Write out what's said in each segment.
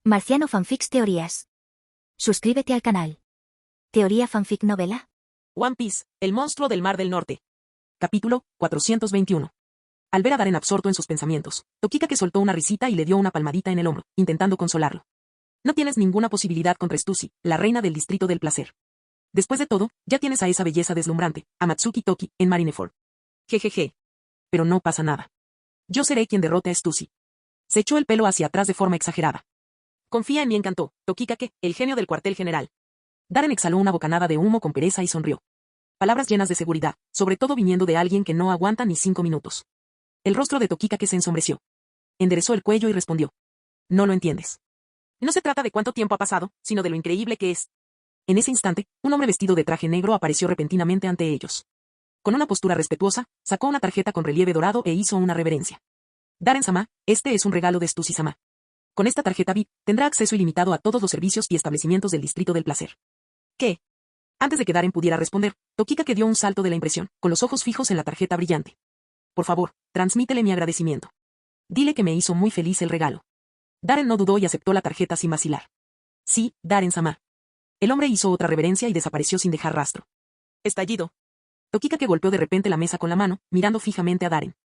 Marciano Fanfics Teorías. Suscríbete al canal. Teoría Fanfic Novela. One Piece, el monstruo del Mar del Norte. Capítulo 421. Al ver a Darren absorto en sus pensamientos, Tokikake soltó una risita y le dio una palmadita en el hombro, intentando consolarlo. No tienes ninguna posibilidad contra Stussy, la reina del distrito del placer. Después de todo, ya tienes a esa belleza deslumbrante, a Matsuki Toki, en Marineford. Jejeje. Pero no pasa nada. Yo seré quien derrote a Stussy. Se echó el pelo hacia atrás de forma exagerada. Confía en mí, encantó, Tokikake, el genio del cuartel general. Darren exhaló una bocanada de humo con pereza y sonrió. Palabras llenas de seguridad, sobre todo viniendo de alguien que no aguanta ni 5 minutos. El rostro de Tokikake se ensombreció. Enderezó el cuello y respondió. No lo entiendes. No se trata de cuánto tiempo ha pasado, sino de lo increíble que es. En ese instante, un hombre vestido de traje negro apareció repentinamente ante ellos. Con una postura respetuosa, sacó una tarjeta con relieve dorado e hizo una reverencia. Darren-sama, este es un regalo de Stussy-sama. Con esta tarjeta VIP, tendrá acceso ilimitado a todos los servicios y establecimientos del Distrito del Placer. ¿Qué? Antes de que Darren pudiera responder, Tokikake dio un salto de la impresión, con los ojos fijos en la tarjeta brillante. Por favor, transmítele mi agradecimiento. Dile que me hizo muy feliz el regalo. Darren no dudó y aceptó la tarjeta sin vacilar. Sí, Darren-sama. El hombre hizo otra reverencia y desapareció sin dejar rastro. Estallido. Tokikake golpeó de repente la mesa con la mano, mirando fijamente a Darren.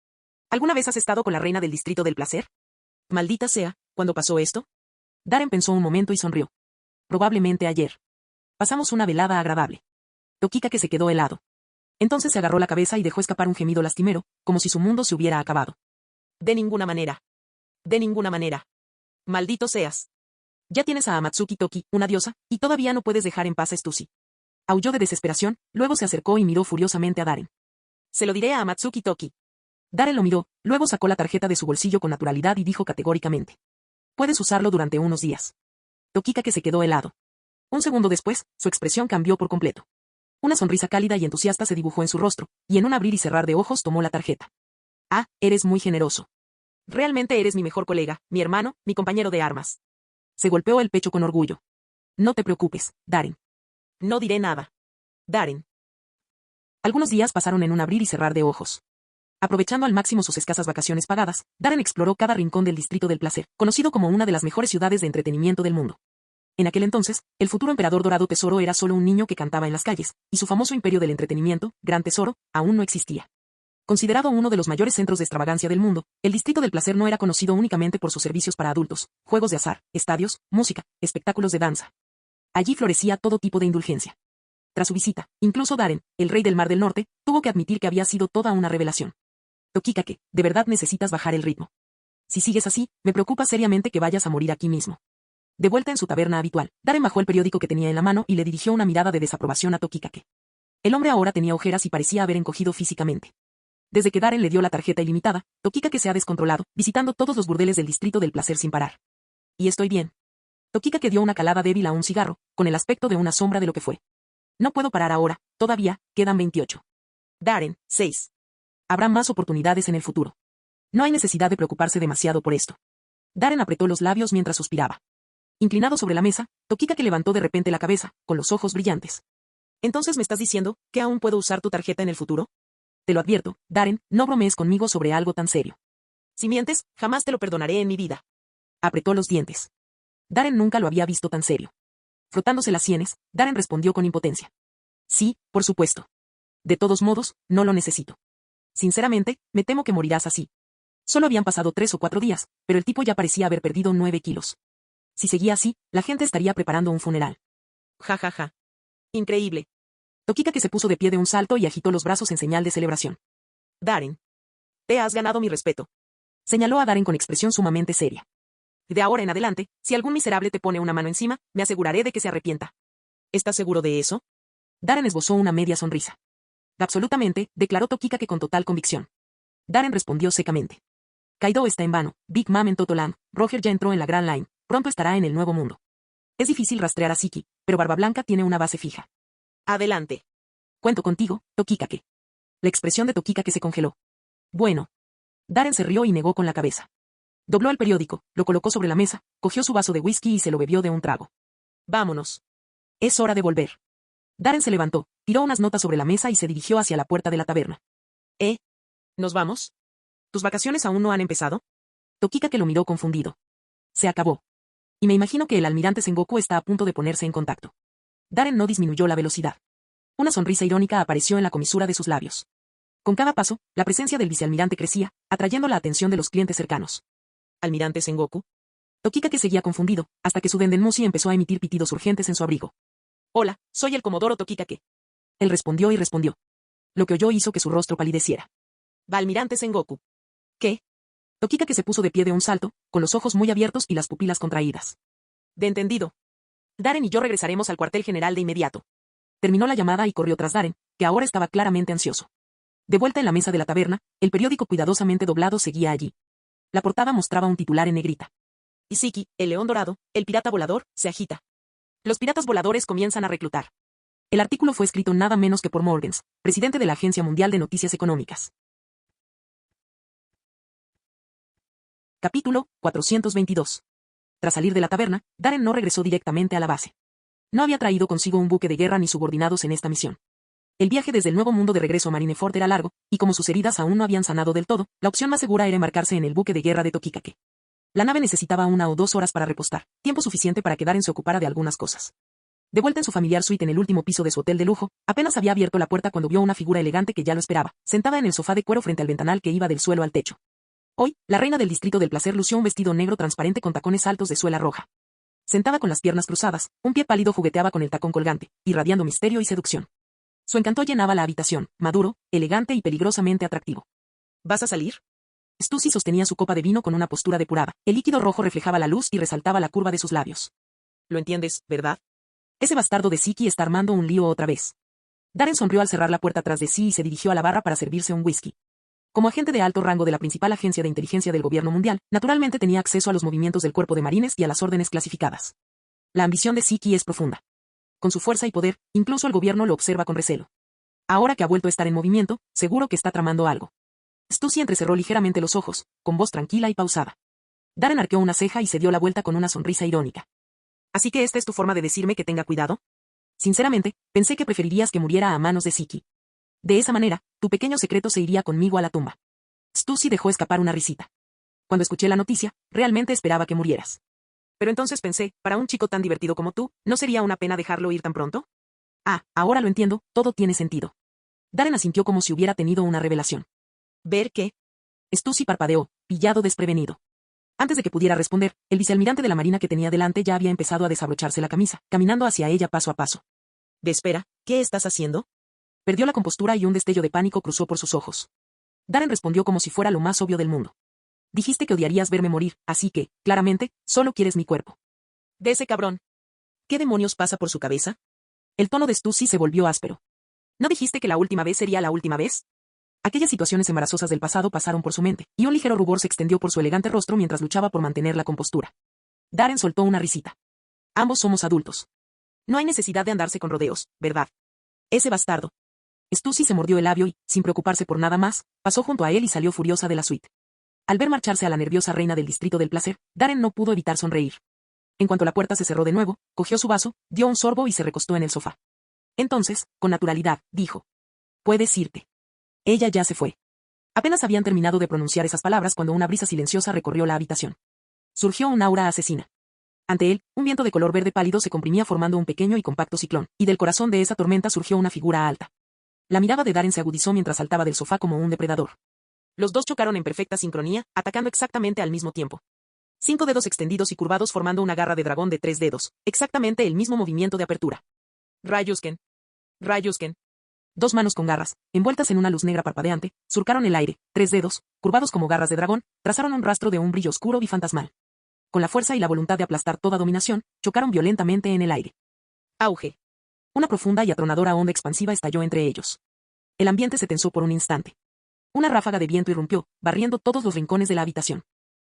¿Alguna vez has estado con la reina del Distrito del Placer? Maldita sea, ¿cuándo pasó esto? Darren pensó un momento y sonrió. Probablemente ayer. Pasamos una velada agradable. Tokikake se quedó helado. Entonces se agarró la cabeza y dejó escapar un gemido lastimero, como si su mundo se hubiera acabado. De ninguna manera. De ninguna manera. Maldito seas. Ya tienes a Amatsuki Toki, una diosa, y todavía no puedes dejar en paz a Stussy. Aulló de desesperación, luego se acercó y miró furiosamente a Darren. Se lo diré a Amatsuki Toki. Darren lo miró, luego sacó la tarjeta de su bolsillo con naturalidad y dijo categóricamente. Puedes usarlo durante unos días. Tokikake se quedó helado. Un segundo después, su expresión cambió por completo. Una sonrisa cálida y entusiasta se dibujó en su rostro, y en un abrir y cerrar de ojos tomó la tarjeta. Ah, eres muy generoso. Realmente eres mi mejor colega, mi hermano, mi compañero de armas. Se golpeó el pecho con orgullo. No te preocupes, Darren. No diré nada. Darren. Algunos días pasaron en un abrir y cerrar de ojos. Aprovechando al máximo sus escasas vacaciones pagadas, Darren exploró cada rincón del Distrito del Placer, conocido como una de las mejores ciudades de entretenimiento del mundo. En aquel entonces, el futuro emperador Dorado Tesoro era solo un niño que cantaba en las calles, y su famoso imperio del entretenimiento, Gran Tesoro, aún no existía. Considerado uno de los mayores centros de extravagancia del mundo, el Distrito del Placer no era conocido únicamente por sus servicios para adultos, juegos de azar, estadios, música, espectáculos de danza. Allí florecía todo tipo de indulgencia. Tras su visita, incluso Darren, el rey del Mar del Norte, tuvo que admitir que había sido toda una revelación. Tokikake, de verdad necesitas bajar el ritmo. Si sigues así, me preocupa seriamente que vayas a morir aquí mismo. De vuelta en su taberna habitual, Darren bajó el periódico que tenía en la mano y le dirigió una mirada de desaprobación a Tokikake. El hombre ahora tenía ojeras y parecía haber encogido físicamente. Desde que Darren le dio la tarjeta ilimitada, Tokikake se ha descontrolado, visitando todos los burdeles del Distrito del Placer sin parar. Y estoy bien. Tokikake dio una calada débil a un cigarro, con el aspecto de una sombra de lo que fue. No puedo parar ahora, todavía, quedan 28. Darren, 6. Habrá más oportunidades en el futuro. No hay necesidad de preocuparse demasiado por esto. Darren apretó los labios mientras suspiraba. Inclinado sobre la mesa, Tokikake levantó de repente la cabeza, con los ojos brillantes. ¿Entonces me estás diciendo que aún puedo usar tu tarjeta en el futuro? Te lo advierto, Darren, no bromees conmigo sobre algo tan serio. Si mientes, jamás te lo perdonaré en mi vida. Apretó los dientes. Darren nunca lo había visto tan serio. Frotándose las sienes, Darren respondió con impotencia. Sí, por supuesto. De todos modos, no lo necesito. Sinceramente, me temo que morirás así. Solo habían pasado 3 o 4 días, pero el tipo ya parecía haber perdido 9 kilos. Si seguía así, la gente estaría preparando un funeral. Ja ja ja. Increíble. Tokikake se puso de pie de un salto y agitó los brazos en señal de celebración. Darren. Te has ganado mi respeto. Señaló a Darren con expresión sumamente seria. De ahora en adelante, si algún miserable te pone una mano encima, me aseguraré de que se arrepienta. ¿Estás seguro de eso? Darren esbozó una media sonrisa. Absolutamente, declaró Tokikake con total convicción. Darren respondió secamente. Kaido está en vano, Big Mom en Totoland, Roger ya entró en la Grand Line, pronto estará en el Nuevo Mundo. Es difícil rastrear a Siki, pero Barba Blanca tiene una base fija. Adelante. Cuento contigo, Tokikake. La expresión de Tokikake se congeló. Bueno. Darren se rió y negó con la cabeza. Dobló el periódico, lo colocó sobre la mesa, cogió su vaso de whisky y se lo bebió de un trago. Vámonos. Es hora de volver. Darren se levantó, tiró unas notas sobre la mesa y se dirigió hacia la puerta de la taberna. ¿Nos vamos? ¿Tus vacaciones aún no han empezado? Tokikake lo miró confundido. Se acabó. Y me imagino que el almirante Sengoku está a punto de ponerse en contacto. Darren no disminuyó la velocidad. Una sonrisa irónica apareció en la comisura de sus labios. Con cada paso, la presencia del vicealmirante crecía, atrayendo la atención de los clientes cercanos. ¿Almirante Sengoku? Tokikake seguía confundido, hasta que su Dendenmushi empezó a emitir pitidos urgentes en su abrigo. Hola, soy el Comodoro Tokikake. Él respondió y respondió. Lo que oyó hizo que su rostro palideciera. Va almirante Sengoku. ¿Qué? Tokikake se puso de pie de un salto, con los ojos muy abiertos y las pupilas contraídas. De entendido. Darren y yo regresaremos al cuartel general de inmediato. Terminó la llamada y corrió tras Darren, que ahora estaba claramente ansioso. De vuelta en la mesa de la taberna, el periódico cuidadosamente doblado seguía allí. La portada mostraba un titular en negrita. Isiki, el león dorado, el pirata volador, se agita. Los piratas voladores comienzan a reclutar. El artículo fue escrito nada menos que por Morgens, presidente de la Agencia Mundial de Noticias Económicas. Capítulo 422. Tras salir de la taberna, Darren no regresó directamente a la base. No había traído consigo un buque de guerra ni subordinados en esta misión. El viaje desde el Nuevo Mundo de regreso a Marineford era largo, y como sus heridas aún no habían sanado del todo, la opción más segura era embarcarse en el buque de guerra de Tokikake. La nave necesitaba 1 o 2 horas para repostar, tiempo suficiente para que Darren se ocupara de algunas cosas. De vuelta en su familiar suite en el último piso de su hotel de lujo, apenas había abierto la puerta cuando vio una figura elegante que ya lo esperaba, sentada en el sofá de cuero frente al ventanal que iba del suelo al techo. Hoy, la reina del distrito del placer lució un vestido negro transparente con tacones altos de suela roja. Sentada con las piernas cruzadas, un pie pálido jugueteaba con el tacón colgante, irradiando misterio y seducción. Su encanto llenaba la habitación, maduro, elegante y peligrosamente atractivo. ¿Vas a salir? Stussy sostenía su copa de vino con una postura depurada. El líquido rojo reflejaba la luz y resaltaba la curva de sus labios. Lo entiendes, ¿verdad? Ese bastardo de Siki está armando un lío otra vez. Darren sonrió al cerrar la puerta tras de sí y se dirigió a la barra para servirse un whisky. Como agente de alto rango de la principal agencia de inteligencia del gobierno mundial, naturalmente tenía acceso a los movimientos del cuerpo de marines y a las órdenes clasificadas. La ambición de Siki es profunda. Con su fuerza y poder, incluso el gobierno lo observa con recelo. Ahora que ha vuelto a estar en movimiento, seguro que está tramando algo. Stussy entrecerró ligeramente los ojos, con voz tranquila y pausada. Darren arqueó una ceja y se dio la vuelta con una sonrisa irónica. ¿Así que esta es tu forma de decirme que tenga cuidado? Sinceramente, pensé que preferirías que muriera a manos de Siki. De esa manera, tu pequeño secreto se iría conmigo a la tumba. Stussy dejó escapar una risita. Cuando escuché la noticia, realmente esperaba que murieras. Pero entonces pensé, para un chico tan divertido como tú, ¿no sería una pena dejarlo ir tan pronto? Ah, ahora lo entiendo, todo tiene sentido. Darren asintió como si hubiera tenido una revelación. ¿Ver qué? Stussy parpadeó, pillado desprevenido. Antes de que pudiera responder, el vicealmirante de la marina que tenía delante ya había empezado a desabrocharse la camisa, caminando hacia ella paso a paso. Espera, ¿qué estás haciendo? Perdió la compostura y un destello de pánico cruzó por sus ojos. Darren respondió como si fuera lo más obvio del mundo. Dijiste que odiarías verme morir, así que, claramente, solo quieres mi cuerpo. De ese cabrón. ¿Qué demonios pasa por su cabeza? El tono de Stussy se volvió áspero. ¿No dijiste que la última vez sería la última vez? Aquellas situaciones embarazosas del pasado pasaron por su mente, y un ligero rubor se extendió por su elegante rostro mientras luchaba por mantener la compostura. Darren soltó una risita. Ambos somos adultos. No hay necesidad de andarse con rodeos, ¿verdad? Ese bastardo. Stussy se mordió el labio y, sin preocuparse por nada más, pasó junto a él y salió furiosa de la suite. Al ver marcharse a la nerviosa reina del distrito del placer, Darren no pudo evitar sonreír. En cuanto la puerta se cerró de nuevo, cogió su vaso, dio un sorbo y se recostó en el sofá. Entonces, con naturalidad, dijo. Puedes irte. Ella ya se fue. Apenas habían terminado de pronunciar esas palabras cuando una brisa silenciosa recorrió la habitación. Surgió un aura asesina. Ante él, un viento de color verde pálido se comprimía formando un pequeño y compacto ciclón, y del corazón de esa tormenta surgió una figura alta. La mirada de Darren se agudizó mientras saltaba del sofá como un depredador. Los dos chocaron en perfecta sincronía, atacando exactamente al mismo tiempo. 5 dedos extendidos y curvados formando una garra de dragón de 3 dedos, exactamente el mismo movimiento de apertura. Rayusken. Rayusken. 2 manos con garras, envueltas en una luz negra parpadeante, surcaron el aire, 3 dedos, curvados como garras de dragón, trazaron un rastro de un brillo oscuro y fantasmal. Con la fuerza y la voluntad de aplastar toda dominación, chocaron violentamente en el aire. Auge. Una profunda y atronadora onda expansiva estalló entre ellos. El ambiente se tensó por un instante. Una ráfaga de viento irrumpió, barriendo todos los rincones de la habitación.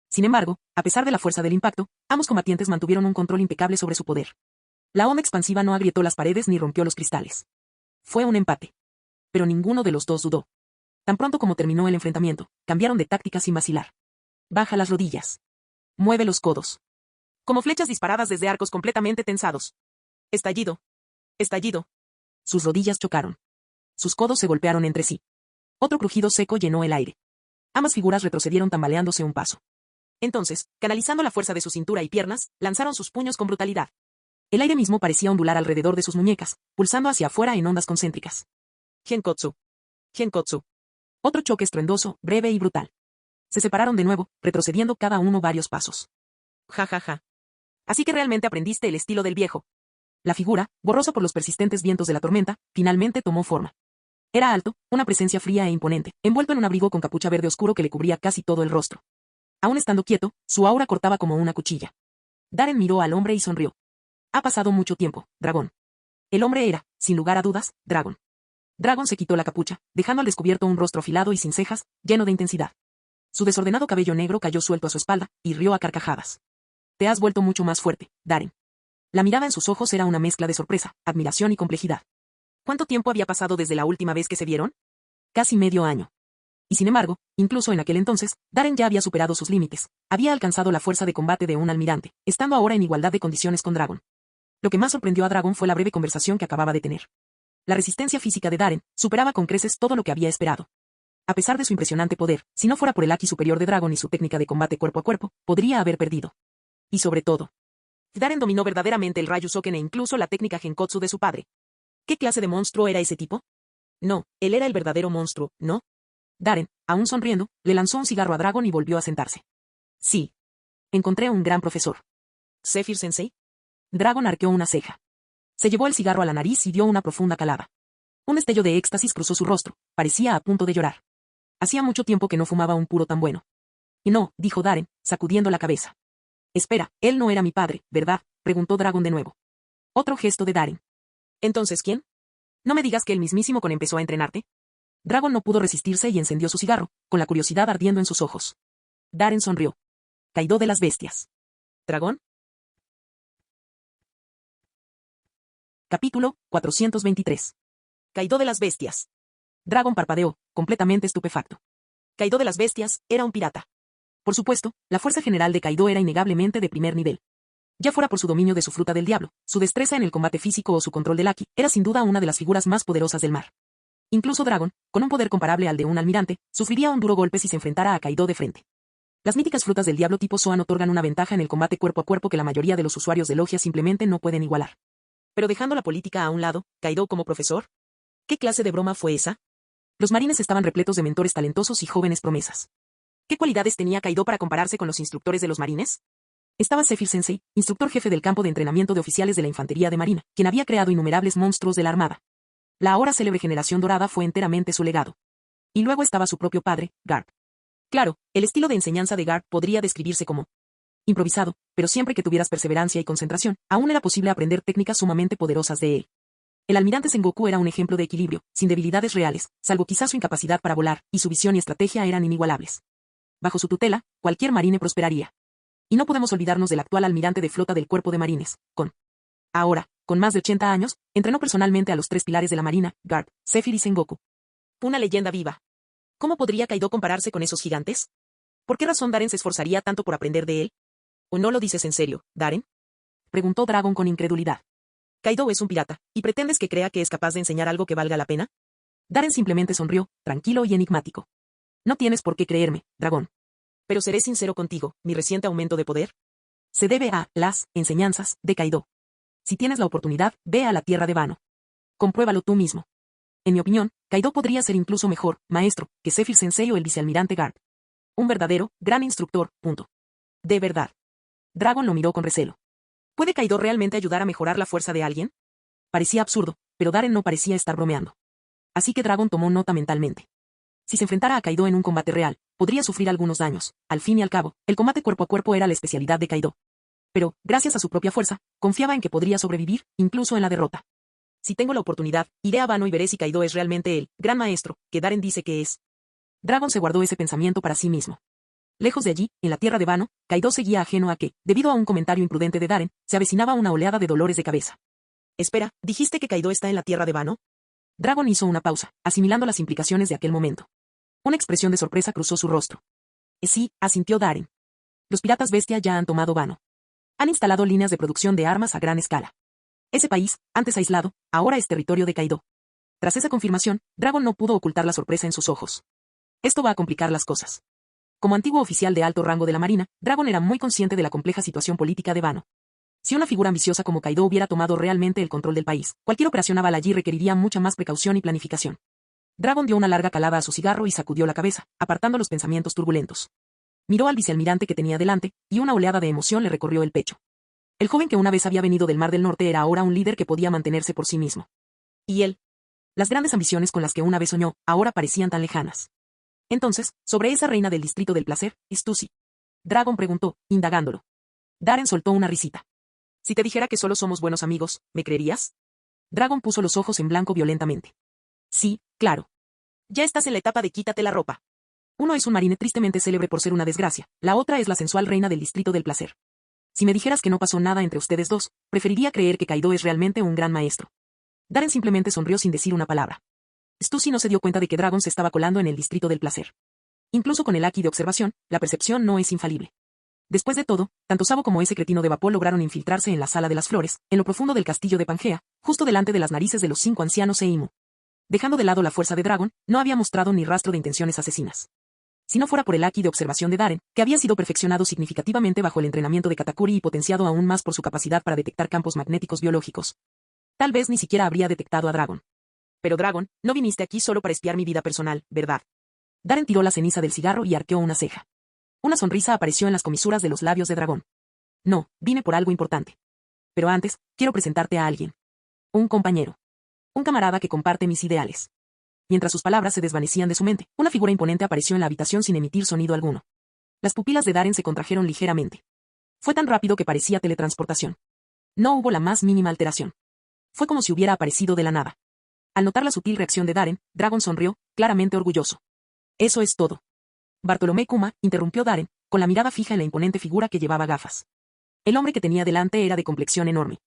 Sin embargo, a pesar de la fuerza del impacto, ambos combatientes mantuvieron un control impecable sobre su poder. La onda expansiva no agrietó las paredes ni rompió los cristales. Fue un empate. Pero ninguno de los dos dudó. Tan pronto como terminó el enfrentamiento, cambiaron de táctica sin vacilar. Baja las rodillas. Mueve los codos. Como flechas disparadas desde arcos completamente tensados. Estallido. Estallido. Sus rodillas chocaron. Sus codos se golpearon entre sí. Otro crujido seco llenó el aire. Ambas figuras retrocedieron tambaleándose un paso. Entonces, canalizando la fuerza de su cintura y piernas, lanzaron sus puños con brutalidad. El aire mismo parecía ondular alrededor de sus muñecas, pulsando hacia afuera en ondas concéntricas. Genkotsu. Genkotsu. Otro choque estruendoso, breve y brutal. Se separaron de nuevo, retrocediendo cada uno varios pasos. Ja ja ja. Así que realmente aprendiste el estilo del viejo. La figura, borrosa por los persistentes vientos de la tormenta, finalmente tomó forma. Era alto, una presencia fría e imponente, envuelto en un abrigo con capucha verde oscuro que le cubría casi todo el rostro. Aún estando quieto, su aura cortaba como una cuchilla. Darren miró al hombre y sonrió. Ha pasado mucho tiempo, dragón. El hombre era, sin lugar a dudas, Dragon. Dragon se quitó la capucha, dejando al descubierto un rostro afilado y sin cejas, lleno de intensidad. Su desordenado cabello negro cayó suelto a su espalda, y rió a carcajadas. Te has vuelto mucho más fuerte, Darren. La mirada en sus ojos era una mezcla de sorpresa, admiración y complejidad. ¿Cuánto tiempo había pasado desde la última vez que se vieron? Casi medio año. Y sin embargo, incluso en aquel entonces, Darren ya había superado sus límites, había alcanzado la fuerza de combate de un almirante, estando ahora en igualdad de condiciones con Dragon. Lo que más sorprendió a Dragon fue la breve conversación que acababa de tener. La resistencia física de Darren superaba con creces todo lo que había esperado. A pesar de su impresionante poder, si no fuera por el haki superior de Dragon y su técnica de combate cuerpo a cuerpo, podría haber perdido. Y sobre todo, Darren dominó verdaderamente el Ryusoken e incluso la técnica Genkotsu de su padre. ¿Qué clase de monstruo era ese tipo? No, él era el verdadero monstruo, ¿no? Darren, aún sonriendo, le lanzó un cigarro a Dragon y volvió a sentarse. Sí. Encontré un gran profesor. ¿Zephyr Sensei? Dragon arqueó una ceja. Se llevó el cigarro a la nariz y dio una profunda calada. Un destello de éxtasis cruzó su rostro, parecía a punto de llorar. Hacía mucho tiempo que no fumaba un puro tan bueno. Y no, dijo Darren, sacudiendo la cabeza. Espera, él no era mi padre, ¿verdad? Preguntó Dragon de nuevo. Otro gesto de Darren. ¿Entonces quién? No me digas que el mismísimo Kon empezó a entrenarte. Dragon no pudo resistirse y encendió su cigarro, con la curiosidad ardiendo en sus ojos. Darren sonrió. Kaido de las bestias. ¿Dragón? Capítulo 423. Kaido de las bestias. Dragon parpadeó, completamente estupefacto. Kaido de las bestias era un pirata. Por supuesto, la fuerza general de Kaido era innegablemente de primer nivel. Ya fuera por su dominio de su fruta del diablo, su destreza en el combate físico o su control del haki, era sin duda una de las figuras más poderosas del mar. Incluso Dragon, con un poder comparable al de un almirante, sufriría un duro golpe si se enfrentara a Kaido de frente. Las míticas frutas del diablo tipo Zoan otorgan una ventaja en el combate cuerpo a cuerpo que la mayoría de los usuarios de logia simplemente no pueden igualar. Pero dejando la política a un lado, ¿Kaido como profesor? ¿Qué clase de broma fue esa? Los marines estaban repletos de mentores talentosos y jóvenes promesas. ¿Qué cualidades tenía Kaido para compararse con los instructores de los marines? Estaba Zephyr Sensei, instructor jefe del campo de entrenamiento de oficiales de la infantería de marina, quien había creado innumerables monstruos de la armada. La ahora célebre generación dorada fue enteramente su legado. Y luego estaba su propio padre, Garp. Claro, el estilo de enseñanza de Garp podría describirse como improvisado, pero siempre que tuvieras perseverancia y concentración, aún era posible aprender técnicas sumamente poderosas de él. El almirante Sengoku era un ejemplo de equilibrio, sin debilidades reales, salvo quizás su incapacidad para volar, y su visión y estrategia eran inigualables. Bajo su tutela, cualquier marine prosperaría. Y no podemos olvidarnos del actual almirante de flota del cuerpo de marines, Kon. Ahora, con más de 80 años, entrenó personalmente a los tres pilares de la marina, Garp, Zephyr y Sengoku. Una leyenda viva. ¿Cómo podría Kaido compararse con esos gigantes? ¿Por qué razón Darren se esforzaría tanto por aprender de él? ¿O no lo dices en serio, Darren? Preguntó Dragon con incredulidad. Kaido es un pirata, ¿y pretendes que crea que es capaz de enseñar algo que valga la pena? Darren simplemente sonrió, tranquilo y enigmático. No tienes por qué creerme, dragón. Pero seré sincero contigo, mi reciente aumento de poder se debe a las enseñanzas de Kaido. Si tienes la oportunidad, ve a la tierra de Wano. Compruébalo tú mismo. En mi opinión, Kaido podría ser incluso mejor, maestro, que Zephyr Sensei o el vicealmirante Garp. Un verdadero, gran instructor, punto. De verdad. Dragon lo miró con recelo. ¿Puede Kaido realmente ayudar a mejorar la fuerza de alguien? Parecía absurdo, pero Darren no parecía estar bromeando. Así que Dragon tomó nota mentalmente. Si se enfrentara a Kaido en un combate real, podría sufrir algunos daños. Al fin y al cabo, el combate cuerpo a cuerpo era la especialidad de Kaido. Pero, gracias a su propia fuerza, confiaba en que podría sobrevivir, incluso en la derrota. Si tengo la oportunidad, iré a Wano y veré si Kaido es realmente el gran maestro que Darren dice que es. Dragon se guardó ese pensamiento para sí mismo. Lejos de allí, en la tierra de Wano, Kaido seguía ajeno a que, debido a un comentario imprudente de Darren, se avecinaba una oleada de dolores de cabeza. Espera, ¿dijiste que Kaido está en la tierra de Wano? Dragon hizo una pausa, asimilando las implicaciones de aquel momento. Una expresión de sorpresa cruzó su rostro. Sí, asintió Darren. Los piratas bestia ya han tomado Wano. Han instalado líneas de producción de armas a gran escala. Ese país, antes aislado, ahora es territorio de Kaido. Tras esa confirmación, Dragon no pudo ocultar la sorpresa en sus ojos. Esto va a complicar las cosas. Como antiguo oficial de alto rango de la Marina, Dragon era muy consciente de la compleja situación política de Wano. Si una figura ambiciosa como Kaido hubiera tomado realmente el control del país, cualquier operación naval allí requeriría mucha más precaución y planificación. Dragon dio una larga calada a su cigarro y sacudió la cabeza, apartando los pensamientos turbulentos. Miró al vicealmirante que tenía delante, y una oleada de emoción le recorrió el pecho. El joven que una vez había venido del Mar del Norte era ahora un líder que podía mantenerse por sí mismo. ¿Y él? Las grandes ambiciones con las que una vez soñó, ahora parecían tan lejanas. Entonces, sobre esa reina del distrito del placer, Stussy. Dragon preguntó, indagándolo. Darren soltó una risita. Si te dijera que solo somos buenos amigos, ¿me creerías? Dragon puso los ojos en blanco violentamente. Sí, claro. Ya estás en la etapa de quítate la ropa. Uno es un marine tristemente célebre por ser una desgracia, la otra es la sensual reina del distrito del placer. Si me dijeras que no pasó nada entre ustedes dos, preferiría creer que Kaido es realmente un gran maestro. Darren simplemente sonrió sin decir una palabra. Stussy no se dio cuenta de que Dragon se estaba colando en el distrito del placer. Incluso con el haki de observación, la percepción no es infalible. Después de todo, tanto Sabo como ese cretino de vapor lograron infiltrarse en la sala de las flores, en lo profundo del castillo de Pangea, justo delante de las narices de los 5 ancianos e Imu. Dejando de lado la fuerza de Dragon, no había mostrado ni rastro de intenciones asesinas. Si no fuera por el haki de observación de Darren, que había sido perfeccionado significativamente bajo el entrenamiento de Katakuri y potenciado aún más por su capacidad para detectar campos magnéticos biológicos, tal vez ni siquiera habría detectado a Dragon. Pero Dragon, no viniste aquí solo para espiar mi vida personal, ¿verdad? Darren tiró la ceniza del cigarro y arqueó una ceja. Una sonrisa apareció en las comisuras de los labios de Dragon. No, vine por algo importante. Pero antes, quiero presentarte a alguien. Un compañero. Un camarada que comparte mis ideales. Mientras sus palabras se desvanecían de su mente, una figura imponente apareció en la habitación sin emitir sonido alguno. Las pupilas de Darren se contrajeron ligeramente. Fue tan rápido que parecía teletransportación. No hubo la más mínima alteración. Fue como si hubiera aparecido de la nada. Al notar la sutil reacción de Darren, Dragon sonrió, claramente orgulloso. Eso es todo. Bartolomé Kuma, interrumpió Darren, con la mirada fija en la imponente figura que llevaba gafas. El hombre que tenía delante era de complexión enorme.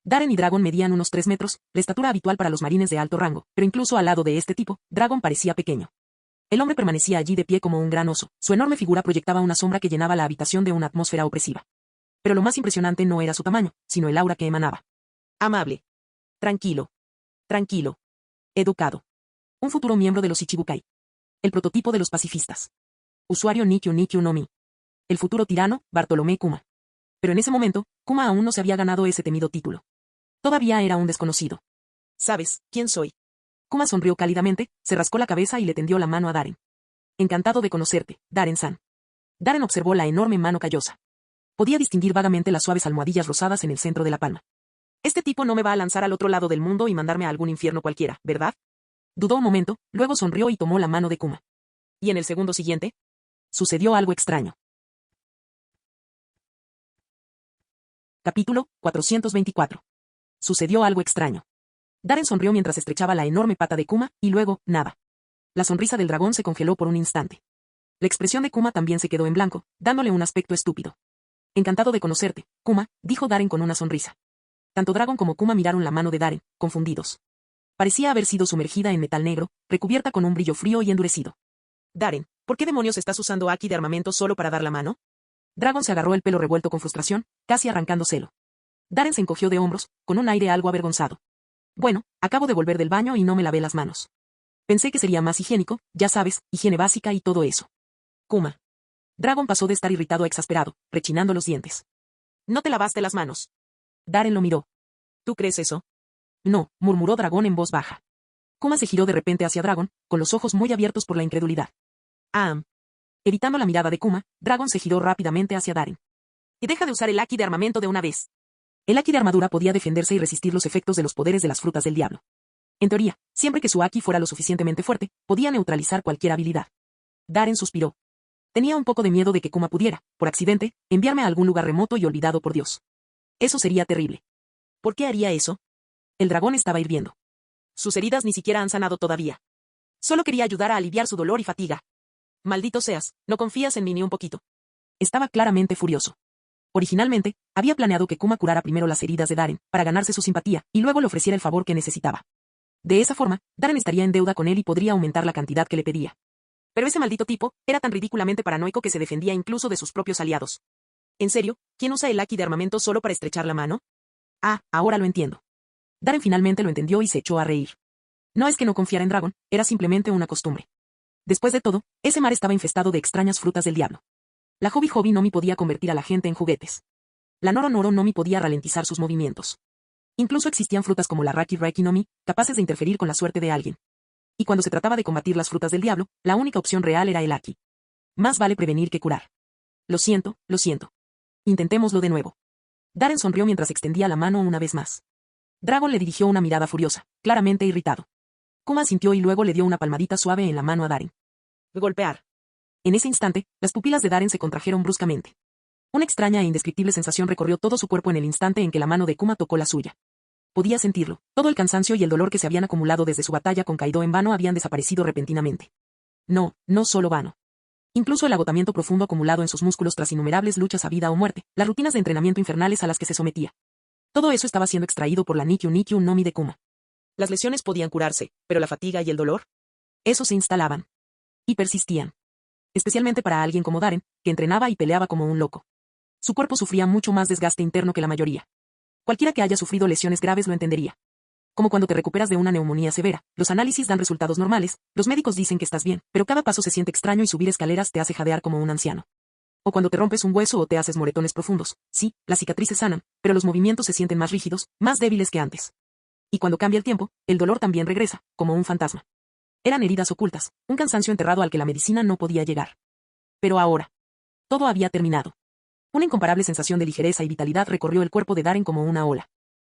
Darren y Dragon medían unos 3 metros, la estatura habitual para los marines de alto rango, pero incluso al lado de este tipo, Dragon parecía pequeño. El hombre permanecía allí de pie como un gran oso, su enorme figura proyectaba una sombra que llenaba la habitación de una atmósfera opresiva. Pero lo más impresionante no era su tamaño, sino el aura que emanaba. Amable. Tranquilo. Tranquilo. Educado. Un futuro miembro de los Ichibukai. El prototipo de los pacifistas. Usuario Nikkyu Nikkyu no Mi. El futuro tirano, Bartolomé Kuma. Pero en ese momento, Kuma aún no se había ganado ese temido título. Todavía era un desconocido. ¿Sabes quién soy? Kuma sonrió cálidamente, se rascó la cabeza y le tendió la mano a Darren. Encantado de conocerte, Darren-san. Darren observó la enorme mano callosa. Podía distinguir vagamente las suaves almohadillas rosadas en el centro de la palma. Este tipo no me va a lanzar al otro lado del mundo y mandarme a algún infierno cualquiera, ¿verdad? Dudó un momento, luego sonrió y tomó la mano de Kuma. ¿Y en el segundo siguiente? Sucedió algo extraño. Capítulo 424. Sucedió algo extraño. Darren sonrió mientras estrechaba la enorme pata de Kuma, y luego, nada. La sonrisa del dragón se congeló por un instante. La expresión de Kuma también se quedó en blanco, dándole un aspecto estúpido. Encantado de conocerte, Kuma, dijo Darren con una sonrisa. Tanto Dragon como Kuma miraron la mano de Darren, confundidos. Parecía haber sido sumergida en metal negro, recubierta con un brillo frío y endurecido. Darren, ¿por qué demonios estás usando haki de armamento solo para dar la mano? Dragon se agarró el pelo revuelto con frustración, casi arrancándoselo. Darren se encogió de hombros, con un aire algo avergonzado. Bueno, acabo de volver del baño y no me lavé las manos. Pensé que sería más higiénico, ya sabes, higiene básica y todo eso. Kuma. Dragon pasó de estar irritado a exasperado, rechinando los dientes. ¿No te lavaste las manos? Darren lo miró. ¿Tú crees eso? No, murmuró Dragon en voz baja. Kuma se giró de repente hacia Dragon, con los ojos muy abiertos por la incredulidad. Evitando la mirada de Kuma, Dragon se giró rápidamente hacia Darren. Y deja de usar el haki de armamento de una vez. El haki de armadura podía defenderse y resistir los efectos de los poderes de las frutas del diablo. En teoría, siempre que su haki fuera lo suficientemente fuerte, podía neutralizar cualquier habilidad. Darren suspiró. Tenía un poco de miedo de que Kuma pudiera, por accidente, enviarme a algún lugar remoto y olvidado por Dios. Eso sería terrible. ¿Por qué haría eso? El dragón estaba hirviendo. Sus heridas ni siquiera han sanado todavía. Solo quería ayudar a aliviar su dolor y fatiga. Maldito seas, no confías en mí ni un poquito. Estaba claramente furioso. Originalmente, había planeado que Kuma curara primero las heridas de Darren, para ganarse su simpatía, y luego le ofreciera el favor que necesitaba. De esa forma, Darren estaría en deuda con él y podría aumentar la cantidad que le pedía. Pero ese maldito tipo, era tan ridículamente paranoico que se defendía incluso de sus propios aliados. ¿En serio? ¿Quién usa el haki de armamento solo para estrechar la mano? Ahora lo entiendo. Darren finalmente lo entendió y se echó a reír. No es que no confiara en Dragon, era simplemente una costumbre. Después de todo, ese mar estaba infestado de extrañas frutas del diablo. La Hobby Nomi podía convertir a la gente en juguetes. La Noro Nomi podía ralentizar sus movimientos. Incluso existían frutas como la Raki Nomi, capaces de interferir con la suerte de alguien. Y cuando se trataba de combatir las frutas del diablo, la única opción real era el Aki. Más vale prevenir que curar. Lo siento, lo siento. Intentémoslo de nuevo. Darren sonrió mientras extendía la mano una vez más. Dragon le dirigió una mirada furiosa, claramente irritado. Kuma asintió y luego le dio una palmadita suave en la mano a Darren. Golpear. En ese instante, las pupilas de Darren se contrajeron bruscamente. Una extraña e indescriptible sensación recorrió todo su cuerpo en el instante en que la mano de Kuma tocó la suya. Podía sentirlo, todo el cansancio y el dolor que se habían acumulado desde su batalla con Kaido en vano habían desaparecido repentinamente. No, no solo vano. Incluso el agotamiento profundo acumulado en sus músculos tras innumerables luchas a vida o muerte, las rutinas de entrenamiento infernales a las que se sometía. Todo eso estaba siendo extraído por la Nikyu Nomi de Kuma. Las lesiones podían curarse, pero la fatiga y el dolor, eso se instalaban. Y persistían. Especialmente para alguien como Darren, que entrenaba y peleaba como un loco. Su cuerpo sufría mucho más desgaste interno que la mayoría. Cualquiera que haya sufrido lesiones graves lo entendería. Como cuando te recuperas de una neumonía severa, los análisis dan resultados normales, los médicos dicen que estás bien, pero cada paso se siente extraño y subir escaleras te hace jadear como un anciano. O cuando te rompes un hueso o te haces moretones profundos, sí, las cicatrices sanan, pero los movimientos se sienten más rígidos, más débiles que antes. Y cuando cambia el tiempo, el dolor también regresa, como un fantasma. Eran heridas ocultas, un cansancio enterrado al que la medicina no podía llegar. Pero ahora, todo había terminado. Una incomparable sensación de ligereza y vitalidad recorrió el cuerpo de Darren como una ola.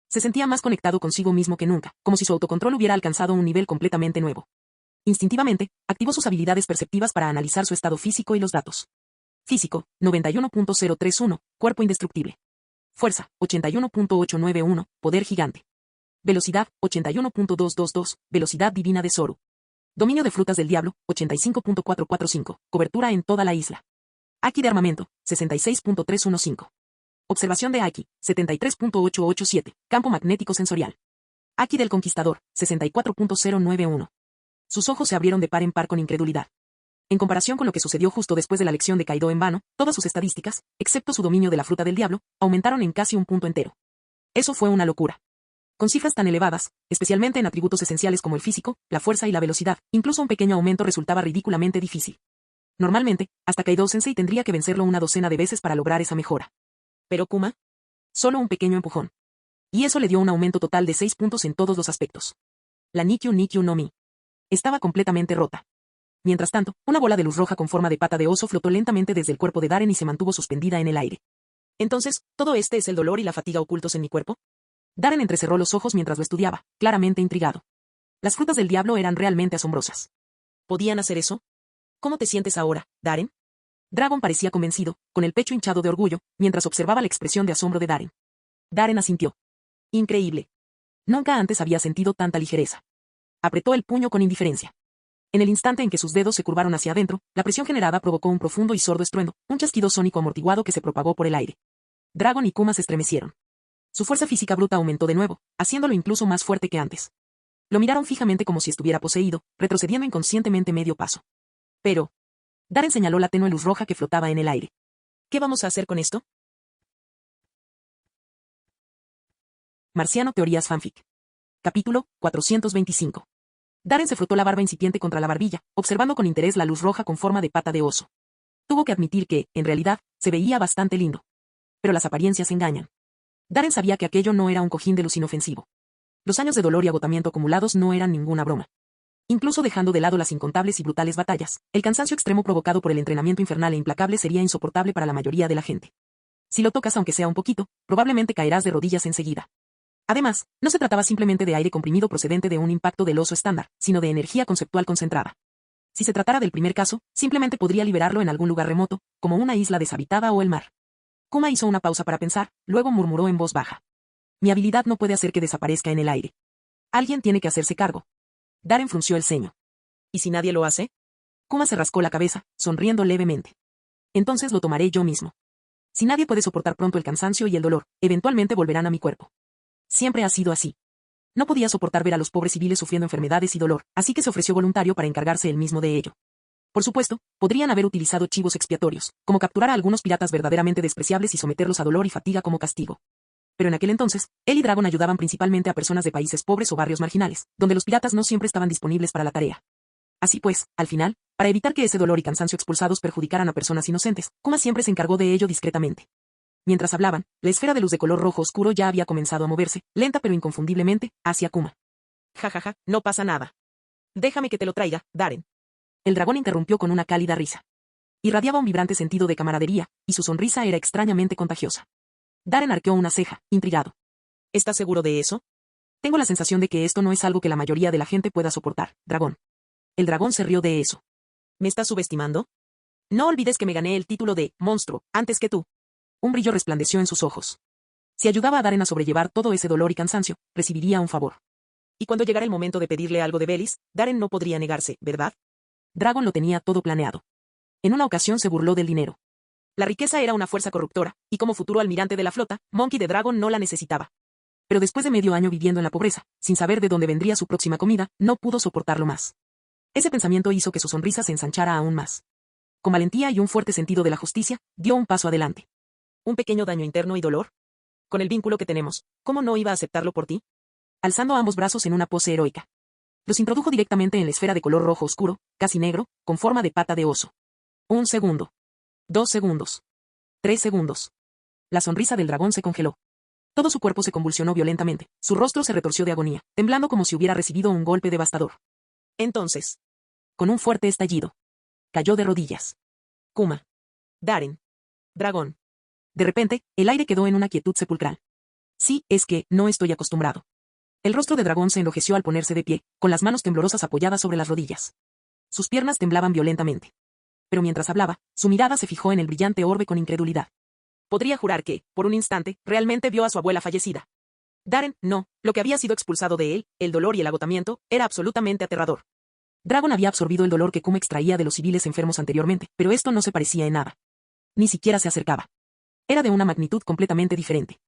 Se sentía más conectado consigo mismo que nunca, como si su autocontrol hubiera alcanzado un nivel completamente nuevo. Instintivamente, activó sus habilidades perceptivas para analizar su estado físico y los datos. Físico, 91.031, cuerpo indestructible. Fuerza, 81.891, poder gigante. Velocidad, 81.222, velocidad divina de Zoru. Dominio de frutas del diablo, 85.445, cobertura en toda la isla. Aki de armamento, 66.315. Observación de Aki, 73.887, campo magnético sensorial. Aki del conquistador, 64.091. Sus ojos se abrieron de par en par con incredulidad. En comparación con lo que sucedió justo después de la lección de Kaido en vano, todas sus estadísticas, excepto su dominio de la fruta del diablo, aumentaron en casi un punto entero. Eso fue una locura. Con cifras tan elevadas, especialmente en atributos esenciales como el físico, la fuerza y la velocidad, incluso un pequeño aumento resultaba ridículamente difícil. Normalmente, hasta Kaido-sensei tendría que vencerlo una docena de veces para lograr esa mejora. Pero Kuma, solo un pequeño empujón. Y eso le dio un aumento total de 6 puntos en todos los aspectos. La Nikyu Nomi estaba completamente rota. Mientras tanto, una bola de luz roja con forma de pata de oso flotó lentamente desde el cuerpo de Darren y se mantuvo suspendida en el aire. Entonces, ¿todo este es el dolor y la fatiga ocultos en mi cuerpo? Darren entrecerró los ojos mientras lo estudiaba, claramente intrigado. Las frutas del diablo eran realmente asombrosas. ¿Podían hacer eso? ¿Cómo te sientes ahora, Darren? Dragon parecía convencido, con el pecho hinchado de orgullo, mientras observaba la expresión de asombro de Darren. Darren asintió. Increíble. Nunca antes había sentido tanta ligereza. Apretó el puño con indiferencia. En el instante en que sus dedos se curvaron hacia adentro, la presión generada provocó un profundo y sordo estruendo, un chasquido sónico amortiguado que se propagó por el aire. Dragon y Kuma se estremecieron. Su fuerza física bruta aumentó de nuevo, haciéndolo incluso más fuerte que antes. Lo miraron fijamente como si estuviera poseído, retrocediendo inconscientemente medio paso. Pero Darren señaló la tenue luz roja que flotaba en el aire. ¿Qué vamos a hacer con esto? Marciano Teorías Fanfic. Capítulo 425. Darren se frotó la barba incipiente contra la barbilla, observando con interés la luz roja con forma de pata de oso. Tuvo que admitir que, en realidad, se veía bastante lindo. Pero las apariencias engañan. Darren sabía que aquello no era un cojín de luz inofensivo. Los años de dolor y agotamiento acumulados no eran ninguna broma. Incluso dejando de lado las incontables y brutales batallas, el cansancio extremo provocado por el entrenamiento infernal e implacable sería insoportable para la mayoría de la gente. Si lo tocas aunque sea un poquito, probablemente caerás de rodillas enseguida. Además, no se trataba simplemente de aire comprimido procedente de un impacto del oso estándar, sino de energía conceptual concentrada. Si se tratara del primer caso, simplemente podría liberarlo en algún lugar remoto, como una isla deshabitada o el mar. Kuma hizo una pausa para pensar, luego murmuró en voz baja. Mi habilidad no puede hacer que desaparezca en el aire. Alguien tiene que hacerse cargo. Darren frunció el ceño. ¿Y si nadie lo hace? Kuma se rascó la cabeza, sonriendo levemente. Entonces lo tomaré yo mismo. Si nadie puede soportar pronto el cansancio y el dolor, eventualmente volverán a mi cuerpo. Siempre ha sido así. No podía soportar ver a los pobres civiles sufriendo enfermedades y dolor, así que se ofreció voluntario para encargarse él mismo de ello. Por supuesto, podrían haber utilizado chivos expiatorios, como capturar a algunos piratas verdaderamente despreciables y someterlos a dolor y fatiga como castigo. Pero en aquel entonces, él y Dragon ayudaban principalmente a personas de países pobres o barrios marginales, donde los piratas no siempre estaban disponibles para la tarea. Así pues, al final, para evitar que ese dolor y cansancio expulsados perjudicaran a personas inocentes, Kuma siempre se encargó de ello discretamente. Mientras hablaban, la esfera de luz de color rojo oscuro ya había comenzado a moverse, lenta pero inconfundiblemente, hacia Kuma. Ja, no pasa nada. Déjame que te lo traiga, Darren. El dragón interrumpió con una cálida risa. Irradiaba un vibrante sentido de camaradería, y su sonrisa era extrañamente contagiosa. Darren arqueó una ceja, intrigado. ¿Estás seguro de eso? Tengo la sensación de que esto no es algo que la mayoría de la gente pueda soportar, dragón. El dragón se rió de eso. ¿Me estás subestimando? No olvides que me gané el título de monstruo, antes que tú. Un brillo resplandeció en sus ojos. Si ayudaba a Darren a sobrellevar todo ese dolor y cansancio, recibiría un favor. Y cuando llegara el momento de pedirle algo de Belis, Darren no podría negarse, ¿verdad? Dragon lo tenía todo planeado. En una ocasión se burló del dinero. La riqueza era una fuerza corruptora, y como futuro almirante de la flota, Monkey D. Dragon no la necesitaba. Pero después de medio año viviendo en la pobreza, sin saber de dónde vendría su próxima comida, no pudo soportarlo más. Ese pensamiento hizo que su sonrisa se ensanchara aún más. Con valentía y un fuerte sentido de la justicia, dio un paso adelante. ¿Un pequeño daño interno y dolor? Con el vínculo que tenemos, ¿cómo no iba a aceptarlo por ti? Alzando ambos brazos en una pose heroica. Los introdujo directamente en la esfera de color rojo oscuro, casi negro, con forma de pata de oso. 1 segundo. 2 segundos. 3 segundos. La sonrisa del dragón se congeló. Todo su cuerpo se convulsionó violentamente, su rostro se retorció de agonía, temblando como si hubiera recibido un golpe devastador. Entonces, con un fuerte estallido, cayó de rodillas. Kuma. Darren. Dragón. De repente, el aire quedó en una quietud sepulcral. Sí, es que, no estoy acostumbrado. El rostro de dragón se enrojeció al ponerse de pie, con las manos temblorosas apoyadas sobre las rodillas. Sus piernas temblaban violentamente. Pero mientras hablaba, su mirada se fijó en el brillante orbe con incredulidad. Podría jurar que, por un instante, realmente vio a su abuela fallecida. Darren, no, lo que había sido expulsado de él, el dolor y el agotamiento, era absolutamente aterrador. Dragon había absorbido el dolor que Kuma extraía de los civiles enfermos anteriormente, pero esto no se parecía en nada. Ni siquiera se acercaba. Era de una magnitud completamente diferente.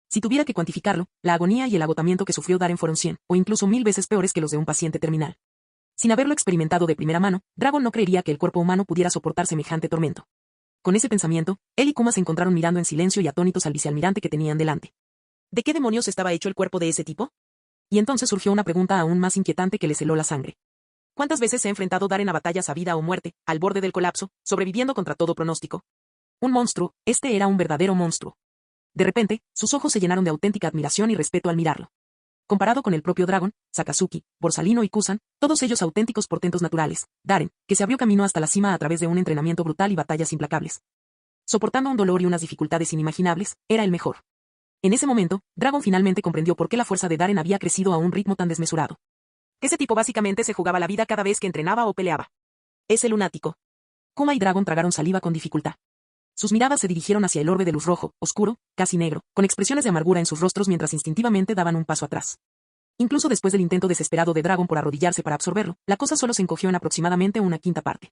Si tuviera que cuantificarlo, la agonía y el agotamiento que sufrió Darren fueron 100, o incluso 1000 veces peores que los de un paciente terminal. Sin haberlo experimentado de primera mano, Dragon no creería que el cuerpo humano pudiera soportar semejante tormento. Con ese pensamiento, él y Kuma se encontraron mirando en silencio y atónitos al vicealmirante que tenían delante. ¿De qué demonios estaba hecho el cuerpo de ese tipo? Y entonces surgió una pregunta aún más inquietante que le heló la sangre. ¿Cuántas veces se ha enfrentado Darren a batallas a vida o muerte, al borde del colapso, sobreviviendo contra todo pronóstico? Un monstruo, este era un verdadero monstruo. De repente, sus ojos se llenaron de auténtica admiración y respeto al mirarlo. Comparado con el propio Dragon, Sakazuki, Borsalino y Kusan, todos ellos auténticos portentos naturales, Darren, que se abrió camino hasta la cima a través de un entrenamiento brutal y batallas implacables. Soportando un dolor y unas dificultades inimaginables, era el mejor. En ese momento, Dragon finalmente comprendió por qué la fuerza de Darren había crecido a un ritmo tan desmesurado. Ese tipo básicamente se jugaba la vida cada vez que entrenaba o peleaba. Ese lunático. Kuma y Dragon tragaron saliva con dificultad. Sus miradas se dirigieron hacia el orbe de luz rojo, oscuro, casi negro, con expresiones de amargura en sus rostros mientras instintivamente daban un paso atrás. Incluso después del intento desesperado de Dragon por arrodillarse para absorberlo, la cosa solo se encogió en aproximadamente una quinta parte.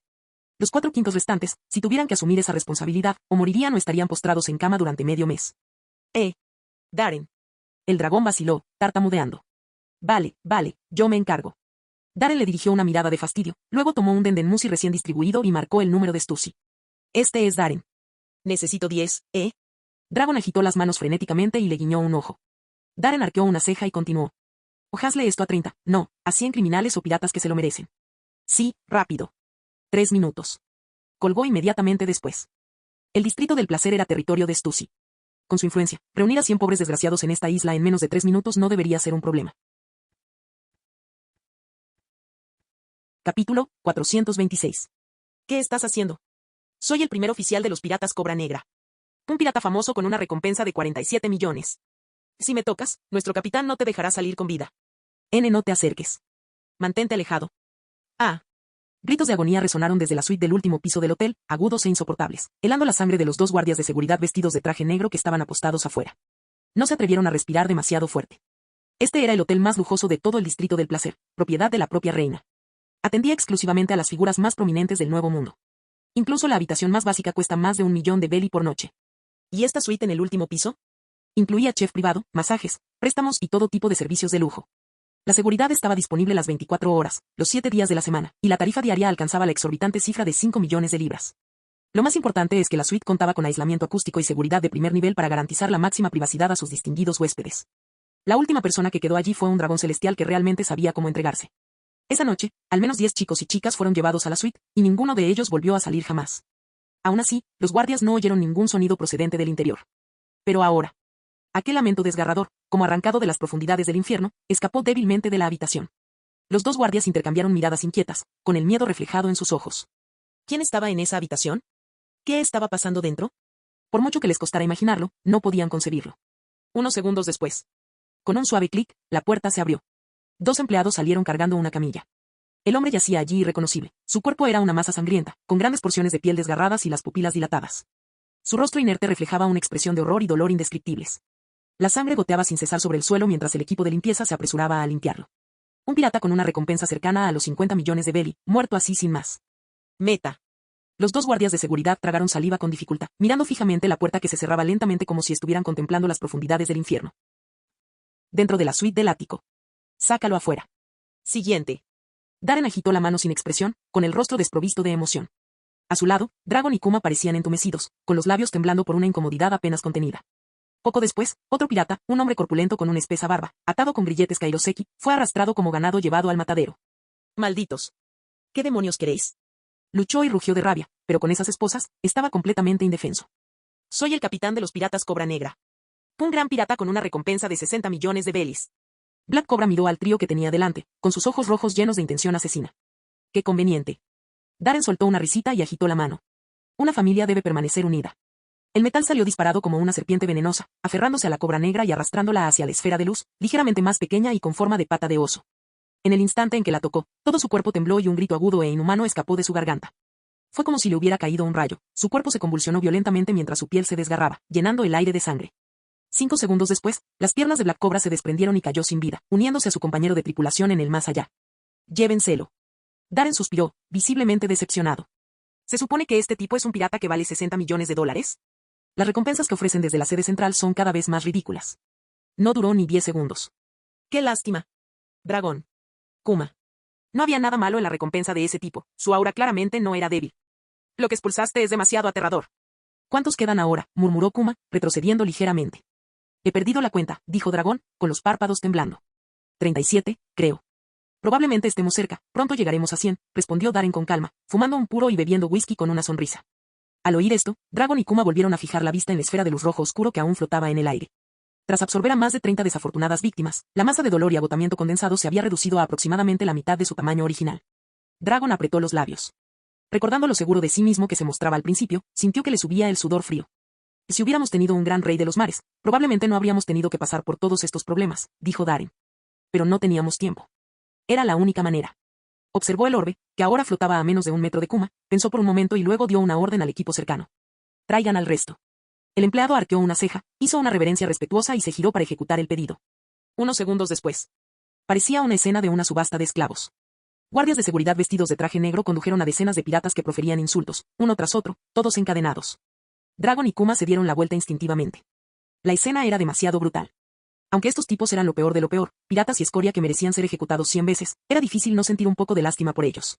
Los 4/5 restantes, si tuvieran que asumir esa responsabilidad, o morirían o estarían postrados en cama durante medio mes. Darren. El dragón vaciló, tartamudeando. Vale, yo me encargo. Darren le dirigió una mirada de fastidio, luego tomó un Dendenmusi recién distribuido y marcó el número de Stussy. Este es Darren. Necesito 10, Dragon agitó las manos frenéticamente y le guiñó un ojo. Darren arqueó una ceja y continuó. O hazle esto a 30, no, a 100 criminales o piratas que se lo merecen. Sí, rápido. 3 minutos. Colgó inmediatamente después. El distrito del placer era territorio de Stussy. Con su influencia, reunir a 100 pobres desgraciados en esta isla en menos de 3 minutos no debería ser un problema. Capítulo 426. ¿Qué estás haciendo? Soy el primer oficial de los piratas Cobra Negra. Un pirata famoso con una recompensa de 47 millones. Si me tocas, nuestro capitán no te dejará salir con vida. No te acerques. Mantente alejado. Gritos de agonía resonaron desde la suite del último piso del hotel, agudos e insoportables, helando la sangre de los 2 guardias de seguridad vestidos de traje negro que estaban apostados afuera. No se atrevieron a respirar demasiado fuerte. Este era el hotel más lujoso de todo el distrito del placer, propiedad de la propia reina. Atendía exclusivamente a las figuras más prominentes del Nuevo Mundo. Incluso la habitación más básica cuesta más de 1 millón de belly por noche. ¿Y esta suite en el último piso? Incluía chef privado, masajes, préstamos y todo tipo de servicios de lujo. La seguridad estaba disponible las 24 horas, los 7 días de la semana, y la tarifa diaria alcanzaba la exorbitante cifra de 5 millones de libras. Lo más importante es que la suite contaba con aislamiento acústico y seguridad de primer nivel para garantizar la máxima privacidad a sus distinguidos huéspedes. La última persona que quedó allí fue un dragón celestial que realmente sabía cómo entregarse. Esa noche, al menos 10 chicos y chicas fueron llevados a la suite, y ninguno de ellos volvió a salir jamás. Aún así, los guardias no oyeron ningún sonido procedente del interior. Pero ahora, aquel lamento desgarrador, como arrancado de las profundidades del infierno, escapó débilmente de la habitación. Los dos guardias intercambiaron miradas inquietas, con el miedo reflejado en sus ojos. ¿Quién estaba en esa habitación? ¿Qué estaba pasando dentro? Por mucho que les costara imaginarlo, no podían concebirlo. Unos segundos después. Con un suave clic, la puerta se abrió. 2 empleados salieron cargando una camilla. El hombre yacía allí irreconocible. Su cuerpo era una masa sangrienta, con grandes porciones de piel desgarradas y las pupilas dilatadas. Su rostro inerte reflejaba una expresión de horror y dolor indescriptibles. La sangre goteaba sin cesar sobre el suelo mientras el equipo de limpieza se apresuraba a limpiarlo. Un pirata con una recompensa cercana a los 50 millones de Belly, muerto así sin más. Meta. Los 2 guardias de seguridad tragaron saliva con dificultad, mirando fijamente la puerta que se cerraba lentamente como si estuvieran contemplando las profundidades del infierno. Dentro de la suite del ático. Sácalo afuera. Siguiente. Darren agitó la mano sin expresión, con el rostro desprovisto de emoción. A su lado, Dragon y Kuma parecían entumecidos, con los labios temblando por una incomodidad apenas contenida. Poco después, otro pirata, un hombre corpulento con una espesa barba, atado con grilletes kairoseki, fue arrastrado como ganado llevado al matadero. Malditos. ¿Qué demonios queréis? Luchó y rugió de rabia, pero con esas esposas, estaba completamente indefenso. Soy el capitán de los piratas Cobra Negra. Un gran pirata con una recompensa de 60 millones de Bellies. Black Cobra miró al trío que tenía delante, con sus ojos rojos llenos de intención asesina. ¡Qué conveniente! Darren soltó una risita y agitó la mano. Una familia debe permanecer unida. El metal salió disparado como una serpiente venenosa, aferrándose a la Cobra Negra y arrastrándola hacia la esfera de luz, ligeramente más pequeña y con forma de pata de oso. En el instante en que la tocó, todo su cuerpo tembló y un grito agudo e inhumano escapó de su garganta. Fue como si le hubiera caído un rayo, su cuerpo se convulsionó violentamente mientras su piel se desgarraba, llenando el aire de sangre. 5 segundos después, las piernas de Black Cobra se desprendieron y cayó sin vida, uniéndose a su compañero de tripulación en el más allá. Llévenselo. Darren suspiró, visiblemente decepcionado. ¿Se supone que este tipo es un pirata que vale 60 millones de dólares? Las recompensas que ofrecen desde la sede central son cada vez más ridículas. No duró ni 10 segundos. ¡Qué lástima! Dragón. Kuma. No había nada malo en la recompensa de ese tipo, su aura claramente no era débil. Lo que expulsaste es demasiado aterrador. ¿Cuántos quedan ahora?, murmuró Kuma, retrocediendo ligeramente. He perdido la cuenta, dijo Dragón, con los párpados temblando. 37, creo. Probablemente estemos cerca, pronto llegaremos a 100, respondió Darren con calma, fumando un puro y bebiendo whisky con una sonrisa. Al oír esto, Dragon y Kuma volvieron a fijar la vista en la esfera de luz rojo oscuro que aún flotaba en el aire. Tras absorber a más de 30 desafortunadas víctimas, la masa de dolor y agotamiento condensado se había reducido a aproximadamente la mitad de su tamaño original. Dragon apretó los labios. Recordando lo seguro de sí mismo que se mostraba al principio, sintió que le subía el sudor frío. Si hubiéramos tenido un gran rey de los mares, probablemente no habríamos tenido que pasar por todos estos problemas, dijo Darren. Pero no teníamos tiempo. Era la única manera. Observó el orbe, que ahora flotaba a menos de 1 metro de Kuma, pensó por un momento y luego dio una orden al equipo cercano. Traigan al resto. El empleado arqueó una ceja, hizo una reverencia respetuosa y se giró para ejecutar el pedido. Unos segundos después. Parecía una escena de una subasta de esclavos. Guardias de seguridad vestidos de traje negro condujeron a decenas de piratas que proferían insultos, uno tras otro, todos encadenados. Dragon y Kuma se dieron la vuelta instintivamente. La escena era demasiado brutal. Aunque estos tipos eran lo peor de lo peor, piratas y escoria que merecían ser ejecutados 100 veces, era difícil no sentir un poco de lástima por ellos.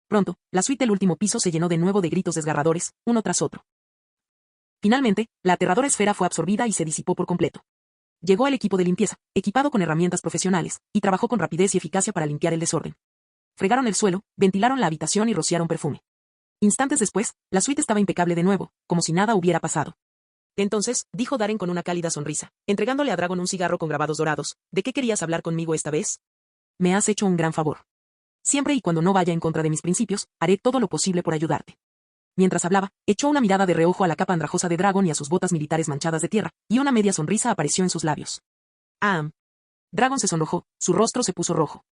Pronto, la suite del último piso se llenó de nuevo de gritos desgarradores, uno tras otro. Finalmente, la aterradora esfera fue absorbida y se disipó por completo. Llegó el equipo de limpieza, equipado con herramientas profesionales, y trabajó con rapidez y eficacia para limpiar el desorden. Fregaron el suelo, ventilaron la habitación y rociaron perfume. Instantes después, la suite estaba impecable de nuevo, como si nada hubiera pasado. Entonces, dijo Darren con una cálida sonrisa, entregándole a Dragon un cigarro con grabados dorados, ¿de qué querías hablar conmigo esta vez? Me has hecho un gran favor. Siempre y cuando no vaya en contra de mis principios, haré todo lo posible por ayudarte. Mientras hablaba, echó una mirada de reojo a la capa andrajosa de Dragon y a sus botas militares manchadas de tierra, y una media sonrisa apareció en sus labios. Ah. Dragon se sonrojó, su rostro se puso rojo.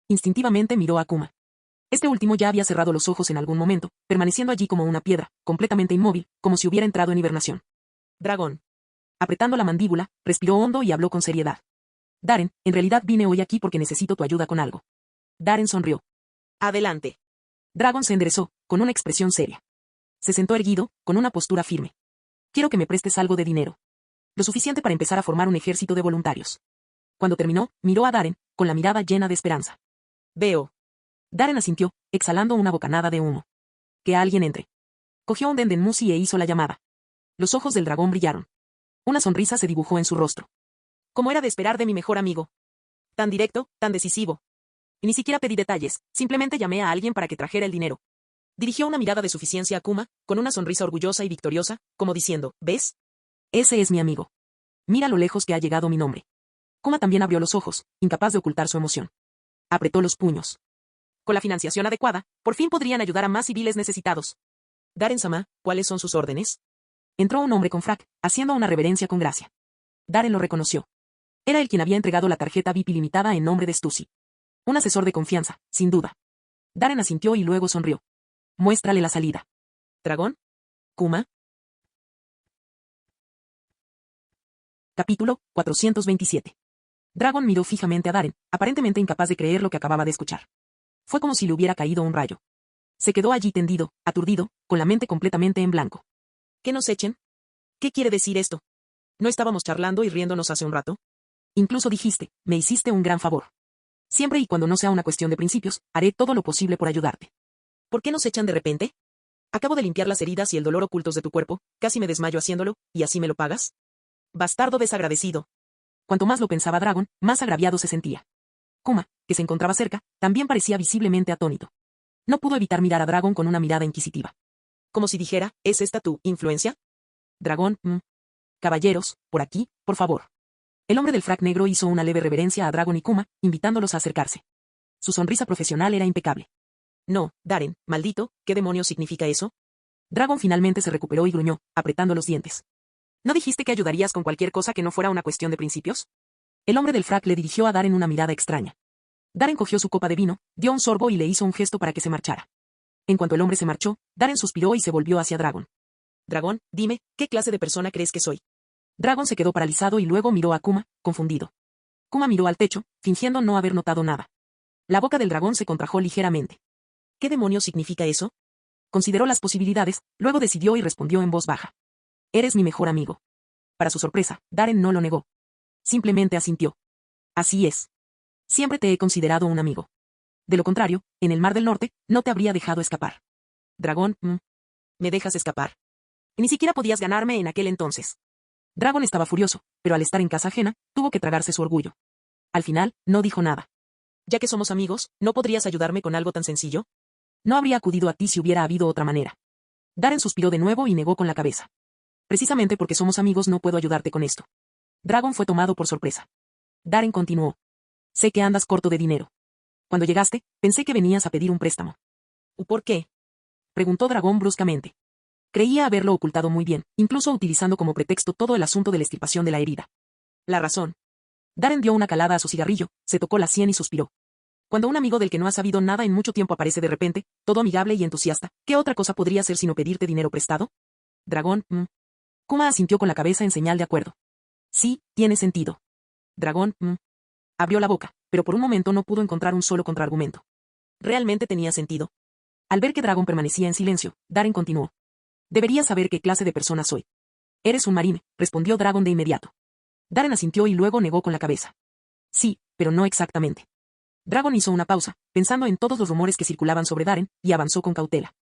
Instintivamente miró a Kuma. Este último ya había cerrado los ojos en algún momento, permaneciendo allí como una piedra, completamente inmóvil, como si hubiera entrado en hibernación. Dragón. Apretando la mandíbula, respiró hondo y habló con seriedad. Darren, en realidad vine hoy aquí porque necesito tu ayuda con algo. Darren sonrió. Adelante. Dragon se enderezó, con una expresión seria. Se sentó erguido, con una postura firme. Quiero que me prestes algo de dinero. Lo suficiente para empezar a formar un ejército de voluntarios. Cuando terminó, miró a Darren, con la mirada llena de esperanza. Veo. Darren asintió, exhalando una bocanada de humo. Que alguien entre. Cogió un Dendenmusi e hizo la llamada. Los ojos del dragón brillaron. Una sonrisa se dibujó en su rostro. Como era de esperar de mi mejor amigo. Tan directo, tan decisivo. Y ni siquiera pedí detalles, simplemente llamé a alguien para que trajera el dinero. Dirigió una mirada de suficiencia a Kuma, con una sonrisa orgullosa y victoriosa, como diciendo, ¿ves? Ese es mi amigo. Mira lo lejos que ha llegado mi nombre. Kuma también abrió los ojos, incapaz de ocultar su emoción. Apretó los puños. Con la financiación adecuada, por fin podrían ayudar a más civiles necesitados. Daren-sama, ¿cuáles son sus órdenes? Entró un hombre con frac, haciendo una reverencia con gracia. Daren lo reconoció. Era el quien había entregado la tarjeta VIP limitada en nombre de Stussy. Un asesor de confianza, sin duda. Daren asintió y luego sonrió. Muéstrale la salida. ¿Dragón? ¿Kuma? Capítulo 427. Dragon miró fijamente a Daren, aparentemente incapaz de creer lo que acababa de escuchar. Fue como si le hubiera caído un rayo. Se quedó allí tendido, aturdido, con la mente completamente en blanco. ¿Que nos echen? ¿Qué quiere decir esto? ¿No estábamos charlando y riéndonos hace un rato? Incluso dijiste, me hiciste un gran favor. Siempre y cuando no sea una cuestión de principios, haré todo lo posible por ayudarte. ¿Por qué nos echan de repente? Acabo de limpiar las heridas y el dolor ocultos de tu cuerpo, casi me desmayo haciéndolo, ¿y así me lo pagas? Bastardo desagradecido. Cuanto más lo pensaba Dragon, más agraviado se sentía. Kuma, que se encontraba cerca, también parecía visiblemente atónito. No pudo evitar mirar a Dragon con una mirada inquisitiva. Como si dijera, ¿es esta tu influencia? Dragón, Caballeros, por aquí, por favor. El hombre del frac negro hizo una leve reverencia a Dragon y Kuma, invitándolos a acercarse. Su sonrisa profesional era impecable. No, Daren, maldito, ¿qué demonios significa eso? Dragon finalmente se recuperó y gruñó, apretando los dientes. ¿No dijiste que ayudarías con cualquier cosa que no fuera una cuestión de principios? El hombre del frac le dirigió a Daren una mirada extraña. Daren cogió su copa de vino, dio un sorbo y le hizo un gesto para que se marchara. En cuanto el hombre se marchó, Daren suspiró y se volvió hacia Dragon. Dragón, dime, ¿qué clase de persona crees que soy? Dragon se quedó paralizado y luego miró a Kuma, confundido. Kuma miró al techo, fingiendo no haber notado nada. La boca del dragón se contrajo ligeramente. ¿Qué demonios significa eso? Consideró las posibilidades, luego decidió y respondió en voz baja. Eres mi mejor amigo. Para su sorpresa, Daren no lo negó. Simplemente asintió. Así es. Siempre te he considerado un amigo. De lo contrario, en el Mar del Norte, no te habría dejado escapar. Dragón, ¿me dejas escapar? Y ni siquiera podías ganarme en aquel entonces. Dragon estaba furioso, pero al estar en casa ajena, tuvo que tragarse su orgullo. Al final, no dijo nada. Ya que somos amigos, ¿no podrías ayudarme con algo tan sencillo? No habría acudido a ti si hubiera habido otra manera. Daren suspiró de nuevo y negó con la cabeza. Precisamente porque somos amigos no puedo ayudarte con esto. Dragon fue tomado por sorpresa. Daren continuó. Sé que andas corto de dinero. Cuando llegaste, pensé que venías a pedir un préstamo. ¿Por qué? Preguntó Dragón bruscamente. Creía haberlo ocultado muy bien, incluso utilizando como pretexto todo el asunto de la extirpación de la herida. La razón. Daren dio una calada a su cigarrillo, se tocó la sien y suspiró. Cuando un amigo del que no ha sabido nada en mucho tiempo aparece de repente, todo amigable y entusiasta, ¿qué otra cosa podría hacer sino pedirte dinero prestado? Dragón, Kuma asintió con la cabeza en señal de acuerdo. Sí, tiene sentido. Dragón, abrió la boca, pero por un momento no pudo encontrar un solo contraargumento. ¿Realmente tenía sentido? Al ver que Dragon permanecía en silencio, Daren continuó. Deberías saber qué clase de persona soy. Eres un marine, respondió Dragon de inmediato. Daren asintió y luego negó con la cabeza. Sí, pero no exactamente. Dragon hizo una pausa, pensando en todos los rumores que circulaban sobre Daren, y avanzó con cautela.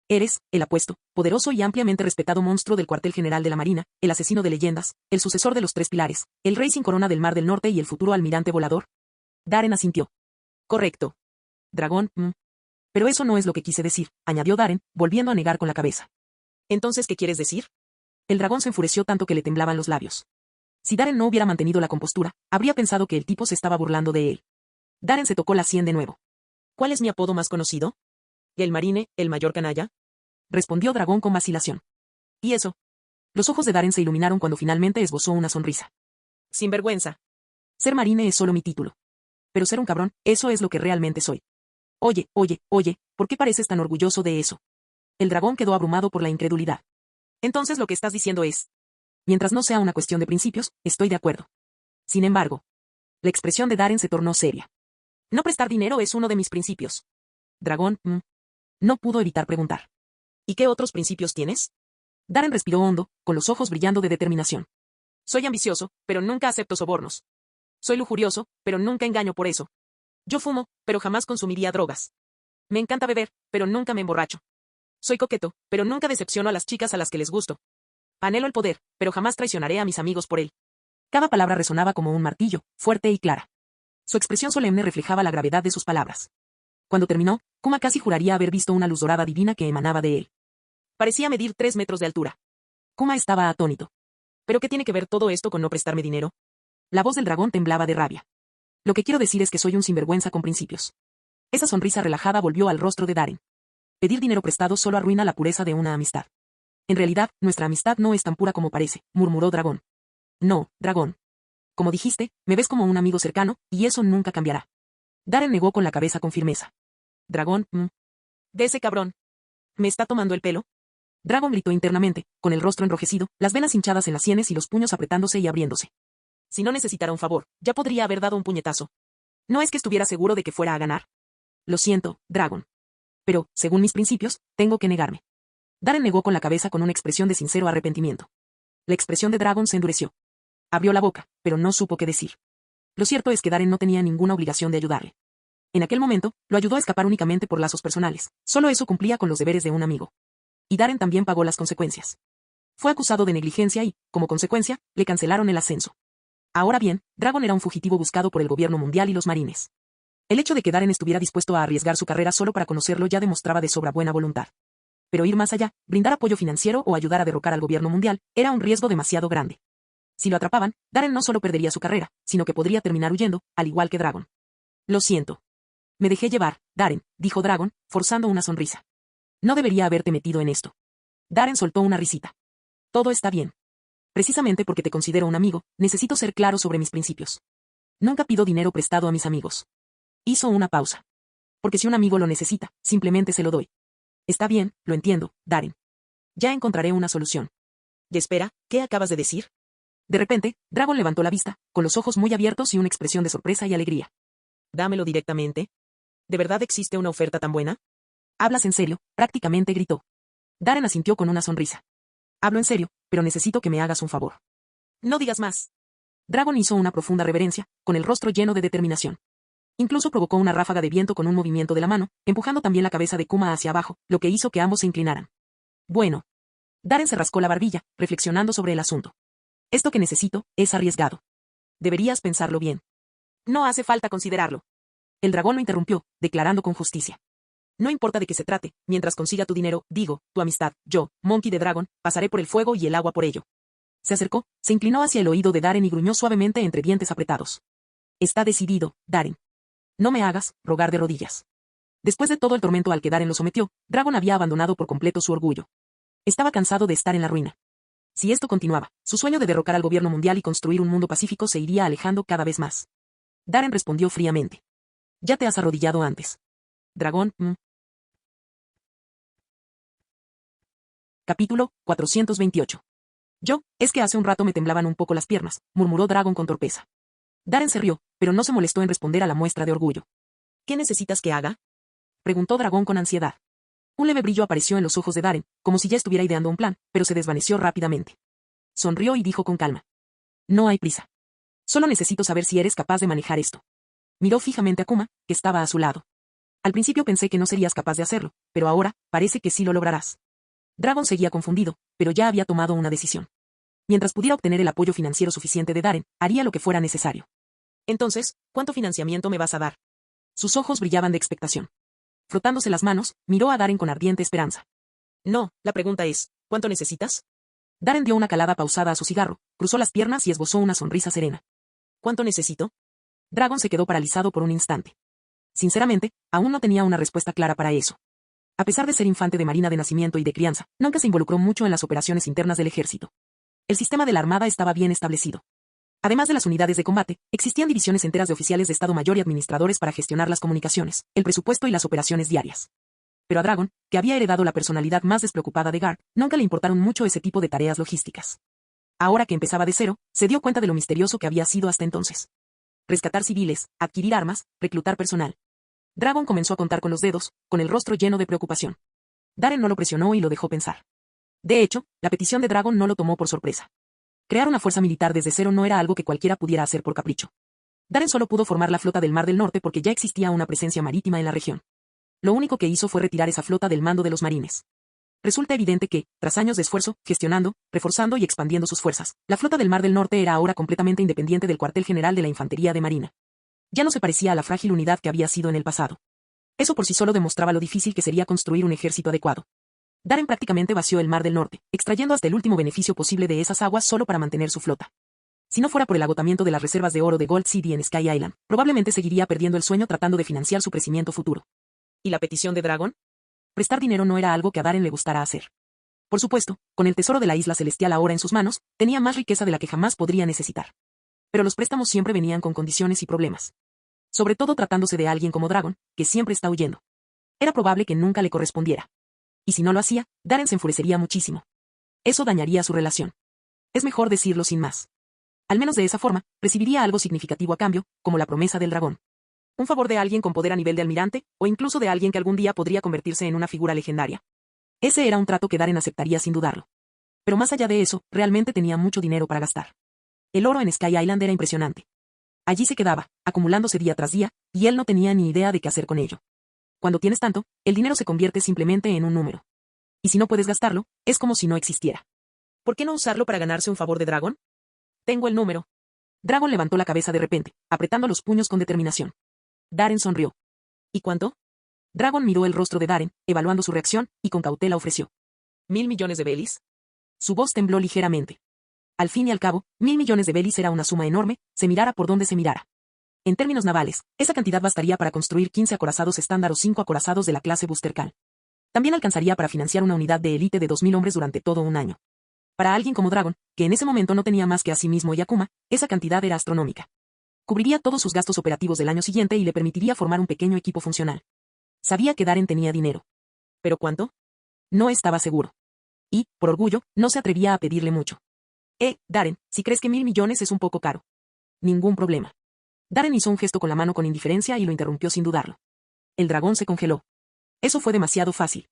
Eres, el apuesto, poderoso y ampliamente respetado monstruo del cuartel general de la Marina, el asesino de leyendas, el sucesor de los tres pilares, el rey sin corona del Mar del Norte y el futuro almirante volador. Daren asintió. Correcto. Dragón, Pero eso no es lo que quise decir, añadió Daren, volviendo a negar con la cabeza. Entonces, ¿qué quieres decir? El dragón se enfureció tanto que le temblaban los labios. Si Daren no hubiera mantenido la compostura, habría pensado que el tipo se estaba burlando de él. Daren se tocó la sien de nuevo. ¿Cuál es mi apodo más conocido? ¿El marine, el mayor canalla? Respondió Dragón con vacilación. ¿Y eso? Los ojos de Daren se iluminaron cuando finalmente esbozó una sonrisa. Sinvergüenza. Ser marine es solo mi título. Pero ser un cabrón, eso es lo que realmente soy. Oye, ¿por qué pareces tan orgulloso de eso? El dragón quedó abrumado por la incredulidad. Entonces lo que estás diciendo es... Mientras no sea una cuestión de principios, estoy de acuerdo. Sin embargo, la expresión de Daren se tornó seria. No prestar dinero es uno de mis principios. Dragón, no pudo evitar preguntar. ¿Y qué otros principios tienes? Daren respiró hondo, con los ojos brillando de determinación. Soy ambicioso, pero nunca acepto sobornos. Soy lujurioso, pero nunca engaño por eso. Yo fumo, pero jamás consumiría drogas. Me encanta beber, pero nunca me emborracho. Soy coqueto, pero nunca decepciono a las chicas a las que les gusto. Anhelo el poder, pero jamás traicionaré a mis amigos por él. Cada palabra resonaba como un martillo, fuerte y clara. Su expresión solemne reflejaba la gravedad de sus palabras. Cuando terminó, Kuma casi juraría haber visto una luz dorada divina que emanaba de él. Parecía medir 3 metros de altura. Kuma estaba atónito. ¿Pero qué tiene que ver todo esto con no prestarme dinero? La voz del dragón temblaba de rabia. Lo que quiero decir es que soy un sinvergüenza con principios. Esa sonrisa relajada volvió al rostro de Darren. Pedir dinero prestado solo arruina la pureza de una amistad. En realidad, nuestra amistad no es tan pura como parece, murmuró Dragón. No, Dragón. Como dijiste, me ves como un amigo cercano, y eso nunca cambiará. Darren negó con la cabeza con firmeza. Dragón, De ese cabrón. ¿Me está tomando el pelo? Dragon gritó internamente, con el rostro enrojecido, las venas hinchadas en las sienes y los puños apretándose y abriéndose. Si no necesitara un favor, ya podría haber dado un puñetazo. ¿No es que estuviera seguro de que fuera a ganar? Lo siento, Dragon. Pero, según mis principios, tengo que negarme. Darren negó con la cabeza con una expresión de sincero arrepentimiento. La expresión de Dragon se endureció. Abrió la boca, pero no supo qué decir. Lo cierto es que Darren no tenía ninguna obligación de ayudarle. En aquel momento, lo ayudó a escapar únicamente por lazos personales. Solo eso cumplía con los deberes de un amigo. Y Darren también pagó las consecuencias. Fue acusado de negligencia y, como consecuencia, le cancelaron el ascenso. Ahora bien, Dragon era un fugitivo buscado por el gobierno mundial y los marines. El hecho de que Darren estuviera dispuesto a arriesgar su carrera solo para conocerlo ya demostraba de sobra buena voluntad. Pero ir más allá, brindar apoyo financiero o ayudar a derrocar al gobierno mundial, era un riesgo demasiado grande. Si lo atrapaban, Darren no solo perdería su carrera, sino que podría terminar huyendo, al igual que Dragon. Lo siento. Me dejé llevar, Darren, dijo Dragon, forzando una sonrisa. No debería haberte metido en esto. Darren soltó una risita. Todo está bien. Precisamente porque te considero un amigo, necesito ser claro sobre mis principios. Nunca pido dinero prestado a mis amigos. Hizo una pausa. Porque si un amigo lo necesita, simplemente se lo doy. Está bien, lo entiendo, Darren. Ya encontraré una solución. Y espera, ¿qué acabas de decir? De repente, Dragon levantó la vista, con los ojos muy abiertos y una expresión de sorpresa y alegría. Dámelo directamente. ¿De verdad existe una oferta tan buena? ¿Hablas en serio? Prácticamente gritó. Darren asintió con una sonrisa. Hablo en serio, pero necesito que me hagas un favor. No digas más. Dragon hizo una profunda reverencia, con el rostro lleno de determinación. Incluso provocó una ráfaga de viento con un movimiento de la mano, empujando también la cabeza de Kuma hacia abajo, lo que hizo que ambos se inclinaran. Bueno. Darren se rascó la barbilla, reflexionando sobre el asunto. Esto que necesito, es arriesgado. Deberías pensarlo bien. No hace falta considerarlo. El dragón lo interrumpió, declarando con justicia. No importa de qué se trate, mientras consiga tu dinero, digo, tu amistad, yo, Monkey de Dragon, pasaré por el fuego y el agua por ello. Se acercó, se inclinó hacia el oído de Darren y gruñó suavemente entre dientes apretados. Está decidido, Darren. No me hagas rogar de rodillas. Después de todo el tormento al que Darren lo sometió, Dragon había abandonado por completo su orgullo. Estaba cansado de estar en la ruina. Si esto continuaba, su sueño de derrocar al gobierno mundial y construir un mundo pacífico se iría alejando cada vez más. Darren respondió fríamente. Ya te has arrodillado antes. Dragón, Capítulo 428. Es que hace un rato me temblaban un poco las piernas, murmuró Dragon con torpeza. Darren se rió, pero no se molestó en responder a la muestra de orgullo. ¿Qué necesitas que haga? Preguntó Dragón con ansiedad. Un leve brillo apareció en los ojos de Darren, como si ya estuviera ideando un plan, pero se desvaneció rápidamente. Sonrió y dijo con calma. No hay prisa. Solo necesito saber si eres capaz de manejar esto. Miró fijamente a Kuma, que estaba a su lado. Al principio pensé que no serías capaz de hacerlo, pero ahora, parece que sí lo lograrás. Dragon seguía confundido, pero ya había tomado una decisión. Mientras pudiera obtener el apoyo financiero suficiente de Darren, haría lo que fuera necesario. Entonces, ¿cuánto financiamiento me vas a dar? Sus ojos brillaban de expectación. Frotándose las manos, miró a Darren con ardiente esperanza. No, la pregunta es, ¿cuánto necesitas? Darren dio una calada pausada a su cigarro, cruzó las piernas y esbozó una sonrisa serena. ¿Cuánto necesito? Dragon se quedó paralizado por un instante. Sinceramente, aún no tenía una respuesta clara para eso. A pesar de ser infante de marina de nacimiento y de crianza, nunca se involucró mucho en las operaciones internas del ejército. El sistema de la Armada estaba bien establecido. Además de las unidades de combate, existían divisiones enteras de oficiales de Estado Mayor y administradores para gestionar las comunicaciones, el presupuesto y las operaciones diarias. Pero a Dragon, que había heredado la personalidad más despreocupada de Garp, nunca le importaron mucho ese tipo de tareas logísticas. Ahora que empezaba de cero, se dio cuenta de lo misterioso que había sido hasta entonces. Rescatar civiles, adquirir armas, reclutar personal. Dragon comenzó a contar con los dedos, con el rostro lleno de preocupación. Darren no lo presionó y lo dejó pensar. De hecho, la petición de Dragon no lo tomó por sorpresa. Crear una fuerza militar desde cero no era algo que cualquiera pudiera hacer por capricho. Darren solo pudo formar la flota del Mar del Norte porque ya existía una presencia marítima en la región. Lo único que hizo fue retirar esa flota del mando de los marines. Resulta evidente que, tras años de esfuerzo, gestionando, reforzando y expandiendo sus fuerzas, la flota del Mar del Norte era ahora completamente independiente del cuartel general de la Infantería de Marina. Ya no se parecía a la frágil unidad que había sido en el pasado. Eso por sí solo demostraba lo difícil que sería construir un ejército adecuado. Darren prácticamente vació el Mar del Norte, extrayendo hasta el último beneficio posible de esas aguas solo para mantener su flota. Si no fuera por el agotamiento de las reservas de oro de Gold City en Sky Island, probablemente seguiría perdiendo el sueño tratando de financiar su crecimiento futuro. ¿Y la petición de Dragon? Prestar dinero no era algo que a Darren le gustara hacer. Por supuesto, con el tesoro de la isla celestial ahora en sus manos, tenía más riqueza de la que jamás podría necesitar. Pero los préstamos siempre venían con condiciones y problemas. Sobre todo tratándose de alguien como Dragon, que siempre está huyendo. Era probable que nunca le correspondiera. Y si no lo hacía, Darren se enfurecería muchísimo. Eso dañaría su relación. Es mejor decirlo sin más. Al menos de esa forma, recibiría algo significativo a cambio, como la promesa del dragón. Un favor de alguien con poder a nivel de almirante, o incluso de alguien que algún día podría convertirse en una figura legendaria. Ese era un trato que Darren aceptaría sin dudarlo. Pero más allá de eso, realmente tenía mucho dinero para gastar. El oro en Sky Island era impresionante. Allí se quedaba, acumulándose día tras día, y él no tenía ni idea de qué hacer con ello. Cuando tienes tanto, el dinero se convierte simplemente en un número. Y si no puedes gastarlo, es como si no existiera. ¿Por qué no usarlo para ganarse un favor de Dragon? Tengo el número. Dragon levantó la cabeza de repente, apretando los puños con determinación. Darren sonrió. ¿Y cuánto? Dragon miró el rostro de Darren, evaluando su reacción, y con cautela ofreció. ¿1.000 millones de belis? Su voz tembló ligeramente. Al fin y al cabo, 1.000 millones de belis era una suma enorme, se mirara por donde se mirara. En términos navales, esa cantidad bastaría para construir 15 acorazados estándar o 5 acorazados de la clase Booster Call. También alcanzaría para financiar una unidad de élite de 2.000 hombres durante todo un año. Para alguien como Dragon, que en ese momento no tenía más que a sí mismo y a Kuma, esa cantidad era astronómica. Cubriría todos sus gastos operativos del año siguiente y le permitiría formar un pequeño equipo funcional. Sabía que Darren tenía dinero. ¿Pero cuánto? No estaba seguro. Y, por orgullo, no se atrevía a pedirle mucho. Darren, si crees que 1.000 millones es un poco caro. Ningún problema. Darren hizo un gesto con la mano con indiferencia y lo interrumpió sin dudarlo. El dragón se congeló. Eso fue demasiado fácil.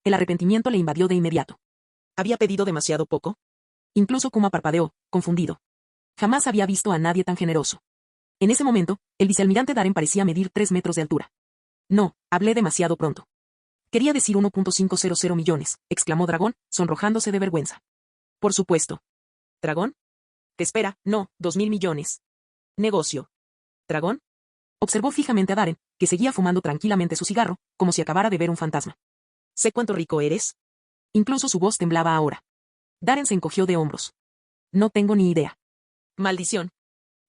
El arrepentimiento le invadió de inmediato. ¿Había pedido demasiado poco? Incluso Kuma parpadeó, confundido. Jamás había visto a nadie tan generoso. En ese momento, el vicealmirante Darren parecía medir 3 metros de altura. No, hablé demasiado pronto. Quería decir 1.500 millones, exclamó Dragón, sonrojándose de vergüenza. Por supuesto. ¿Dragón? Te espera, no, 2.000 millones. Negocio. ¿Dragón? Observó fijamente a Darren, que seguía fumando tranquilamente su cigarro, como si acabara de ver un fantasma. Sé cuánto rico eres. Incluso su voz temblaba ahora. Darren se encogió de hombros. No tengo ni idea. Maldición.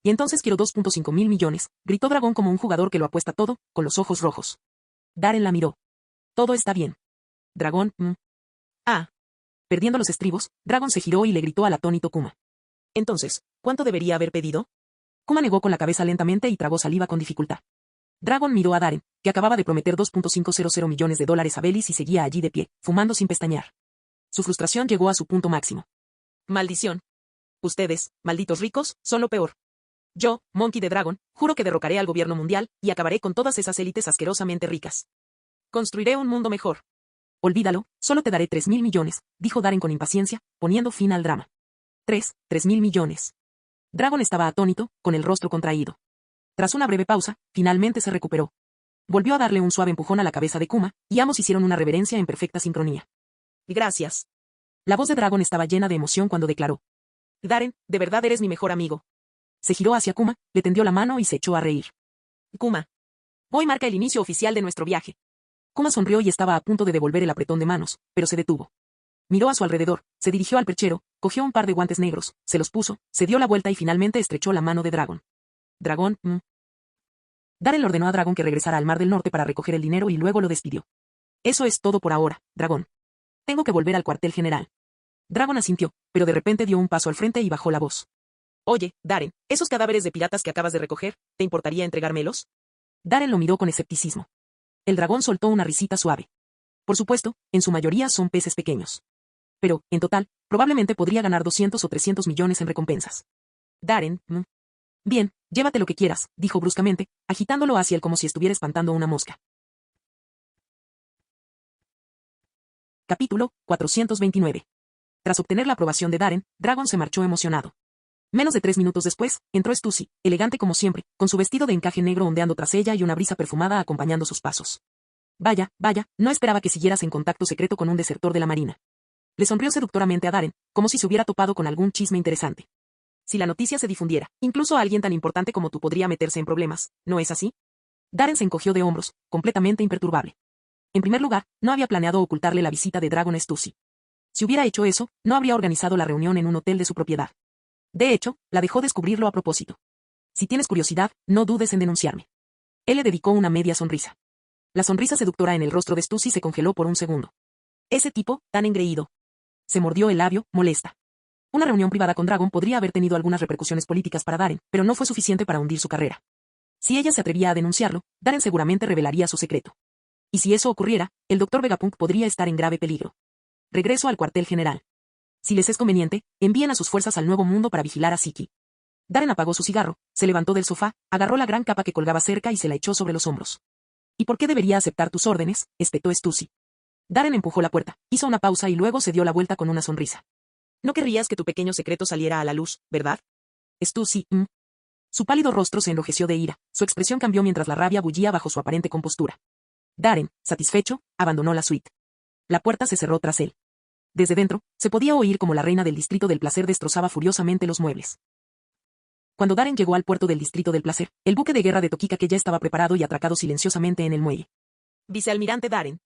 Y entonces quiero 2.5 mil millones, gritó Dragón como un jugador que lo apuesta todo, con los ojos rojos. Darren la miró. Todo está bien. Dragón, Ah. Perdiendo los estribos, Dragon se giró y le gritó al atónito Kuma. Entonces, ¿cuánto debería haber pedido? Kuma negó con la cabeza lentamente y tragó saliva con dificultad. Dragon miró a Darren, que acababa de prometer 2.500 millones de dólares a Belis y seguía allí de pie, fumando sin pestañear. Su frustración llegó a su punto máximo. Maldición. Ustedes, malditos ricos, son lo peor. Yo, Monkey de Dragon, juro que derrocaré al gobierno mundial y acabaré con todas esas élites asquerosamente ricas. Construiré un mundo mejor. Olvídalo, solo te daré 3.000 millones, dijo Darren con impaciencia, poniendo fin al drama. 3.000 millones. Dragon estaba atónito, con el rostro contraído. Tras una breve pausa, finalmente se recuperó. Volvió a darle un suave empujón a la cabeza de Kuma, y ambos hicieron una reverencia en perfecta sincronía. Gracias. La voz de Dragon estaba llena de emoción cuando declaró. Darren, de verdad eres mi mejor amigo. Se giró hacia Kuma, le tendió la mano y se echó a reír. Kuma. Hoy marca el inicio oficial de nuestro viaje. Kuma sonrió y estaba a punto de devolver el apretón de manos, pero se detuvo. Miró a su alrededor, se dirigió al perchero, cogió un par de guantes negros, se los puso, se dio la vuelta y finalmente estrechó la mano de Dragon. Dragón, Darren le ordenó a Dragon que regresara al Mar del Norte para recoger el dinero y luego lo despidió. Eso es todo por ahora, Dragón. Tengo que volver al cuartel general. Dragon asintió, pero de repente dio un paso al frente y bajó la voz. Oye, Darren, esos cadáveres de piratas que acabas de recoger, ¿te importaría entregármelos? Darren lo miró con escepticismo. El dragón soltó una risita suave. Por supuesto, en su mayoría son peces pequeños. Pero, en total, probablemente podría ganar 200 o 300 millones en recompensas. Darren, Bien, llévate lo que quieras, dijo bruscamente, agitándolo hacia él como si estuviera espantando una mosca. Capítulo 429. Tras obtener la aprobación de Darren, Dragon se marchó emocionado. Menos de 3 minutos después, entró Stussy, elegante como siempre, con su vestido de encaje negro ondeando tras ella y una brisa perfumada acompañando sus pasos. Vaya, no esperaba que siguieras en contacto secreto con un desertor de la marina. Le sonrió seductoramente a Darren, como si se hubiera topado con algún chisme interesante. Si la noticia se difundiera, incluso alguien tan importante como tú podría meterse en problemas, ¿no es así? Darren se encogió de hombros, completamente imperturbable. En primer lugar, no había planeado ocultarle la visita de Dragon Stussy. Si hubiera hecho eso, no habría organizado la reunión en un hotel de su propiedad. De hecho, la dejó descubrirlo a propósito. Si tienes curiosidad, no dudes en denunciarme. Él le dedicó una media sonrisa. La sonrisa seductora en el rostro de Stussy se congeló por un segundo. Ese tipo, tan engreído. Se mordió el labio, molesta. Una reunión privada con Dragon podría haber tenido algunas repercusiones políticas para Darren, pero no fue suficiente para hundir su carrera. Si ella se atrevía a denunciarlo, Darren seguramente revelaría su secreto. Y si eso ocurriera, el Dr. Vegapunk podría estar en grave peligro. Regreso al cuartel general. Si les es conveniente, envíen a sus fuerzas al Nuevo Mundo para vigilar a Siki. Darren apagó su cigarro, se levantó del sofá, agarró la gran capa que colgaba cerca y se la echó sobre los hombros. ¿Y por qué debería aceptar tus órdenes?, espetó Stussy. Darren empujó la puerta, hizo una pausa y luego se dio la vuelta con una sonrisa. No querrías que tu pequeño secreto saliera a la luz, ¿verdad? Stussy, Su pálido rostro se enrojeció de ira, su expresión cambió mientras la rabia bullía bajo su aparente compostura. Darren, satisfecho, abandonó la suite. La puerta se cerró tras él. Desde dentro, se podía oír como la reina del Distrito del Placer destrozaba furiosamente los muebles. Cuando Darren llegó al puerto del Distrito del Placer, el buque de guerra de Tokikake ya estaba preparado y atracado silenciosamente en el muelle. Vicealmirante Darren.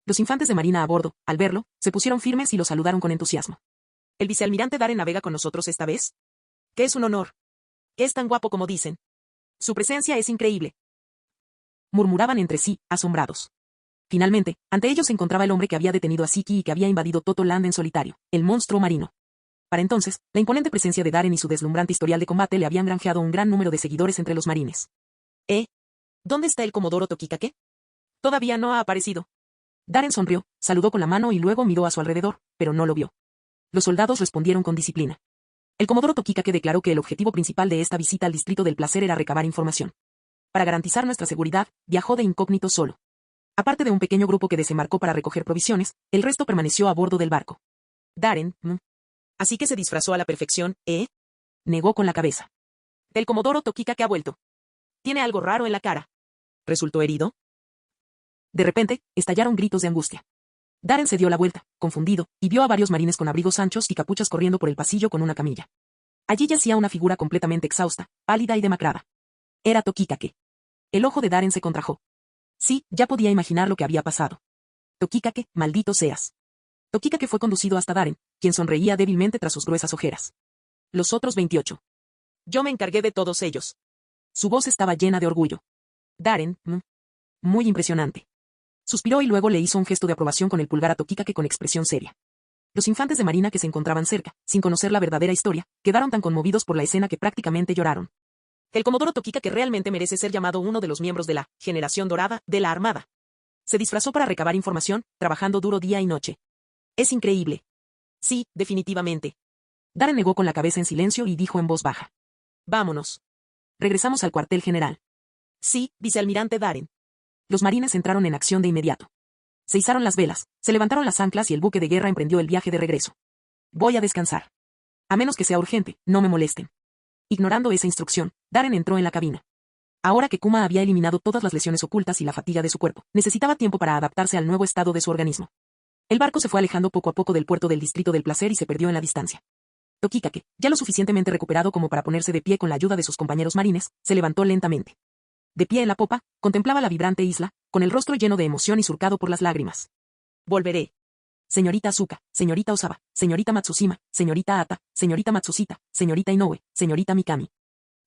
Los infantes de marina a bordo, al verlo, se pusieron firmes y lo saludaron con entusiasmo. ¿El vicealmirante Darren navega con nosotros esta vez? Que es un honor. Es tan guapo como dicen. Su presencia es increíble. Murmuraban entre sí, asombrados. Finalmente, ante ellos se encontraba el hombre que había detenido a Siki y que había invadido Toto Land en solitario, el monstruo marino. Para entonces, la imponente presencia de Darren y su deslumbrante historial de combate le habían granjeado un gran número de seguidores entre los marines. ¿Dónde está el Comodoro Tokikake? Todavía no ha aparecido. Darren sonrió, saludó con la mano y luego miró a su alrededor, pero no lo vio. Los soldados respondieron con disciplina. El Comodoro Tokikake declaró que el objetivo principal de esta visita al Distrito del Placer era recabar información. Para garantizar nuestra seguridad, viajó de incógnito solo. Aparte de un pequeño grupo que desembarcó para recoger provisiones, el resto permaneció a bordo del barco. Darren, Así que se disfrazó a la perfección, ¿eh? Negó con la cabeza. El Comodoro Tokikake ha vuelto. Tiene algo raro en la cara. ¿Resultó herido? De repente, estallaron gritos de angustia. Darren se dio la vuelta, confundido, y vio a varios marines con abrigos anchos y capuchas corriendo por el pasillo con una camilla. Allí yacía una figura completamente exhausta, pálida y demacrada. Era Tokikake. El ojo de Darren se contrajo. Sí, ya podía imaginar lo que había pasado. Tokikake, maldito seas. Tokikake fue conducido hasta Darren, quien sonreía débilmente tras sus gruesas ojeras. Los otros 28. Yo me encargué de todos ellos. Su voz estaba llena de orgullo. Darren, muy impresionante. Suspiró y luego le hizo un gesto de aprobación con el pulgar a Tokikake con expresión seria. Los infantes de marina que se encontraban cerca, sin conocer la verdadera historia, quedaron tan conmovidos por la escena que prácticamente lloraron. El Comodoro Tokikake realmente merece ser llamado uno de los miembros de la generación dorada de la Armada. Se disfrazó para recabar información, trabajando duro día y noche. Es increíble. Sí, definitivamente. Darren negó con la cabeza en silencio y dijo en voz baja. Vámonos. Regresamos al cuartel general. Sí, vicealmirante Darren. Los marines entraron en acción de inmediato. Se izaron las velas, se levantaron las anclas y el buque de guerra emprendió el viaje de regreso. Voy a descansar. A menos que sea urgente, no me molesten. Ignorando esa instrucción, Darren entró en la cabina. Ahora que Kuma había eliminado todas las lesiones ocultas y la fatiga de su cuerpo, necesitaba tiempo para adaptarse al nuevo estado de su organismo. El barco se fue alejando poco a poco del puerto del Distrito del Placer y se perdió en la distancia. Tokikake, ya lo suficientemente recuperado como para ponerse de pie con la ayuda de sus compañeros marines, se levantó lentamente. De pie en la popa, contemplaba la vibrante isla, con el rostro lleno de emoción y surcado por las lágrimas. Volveré. Señorita Asuka, señorita Osawa, señorita Matsushima, señorita Ata, señorita Matsushita, señorita Inoue, señorita Mikami.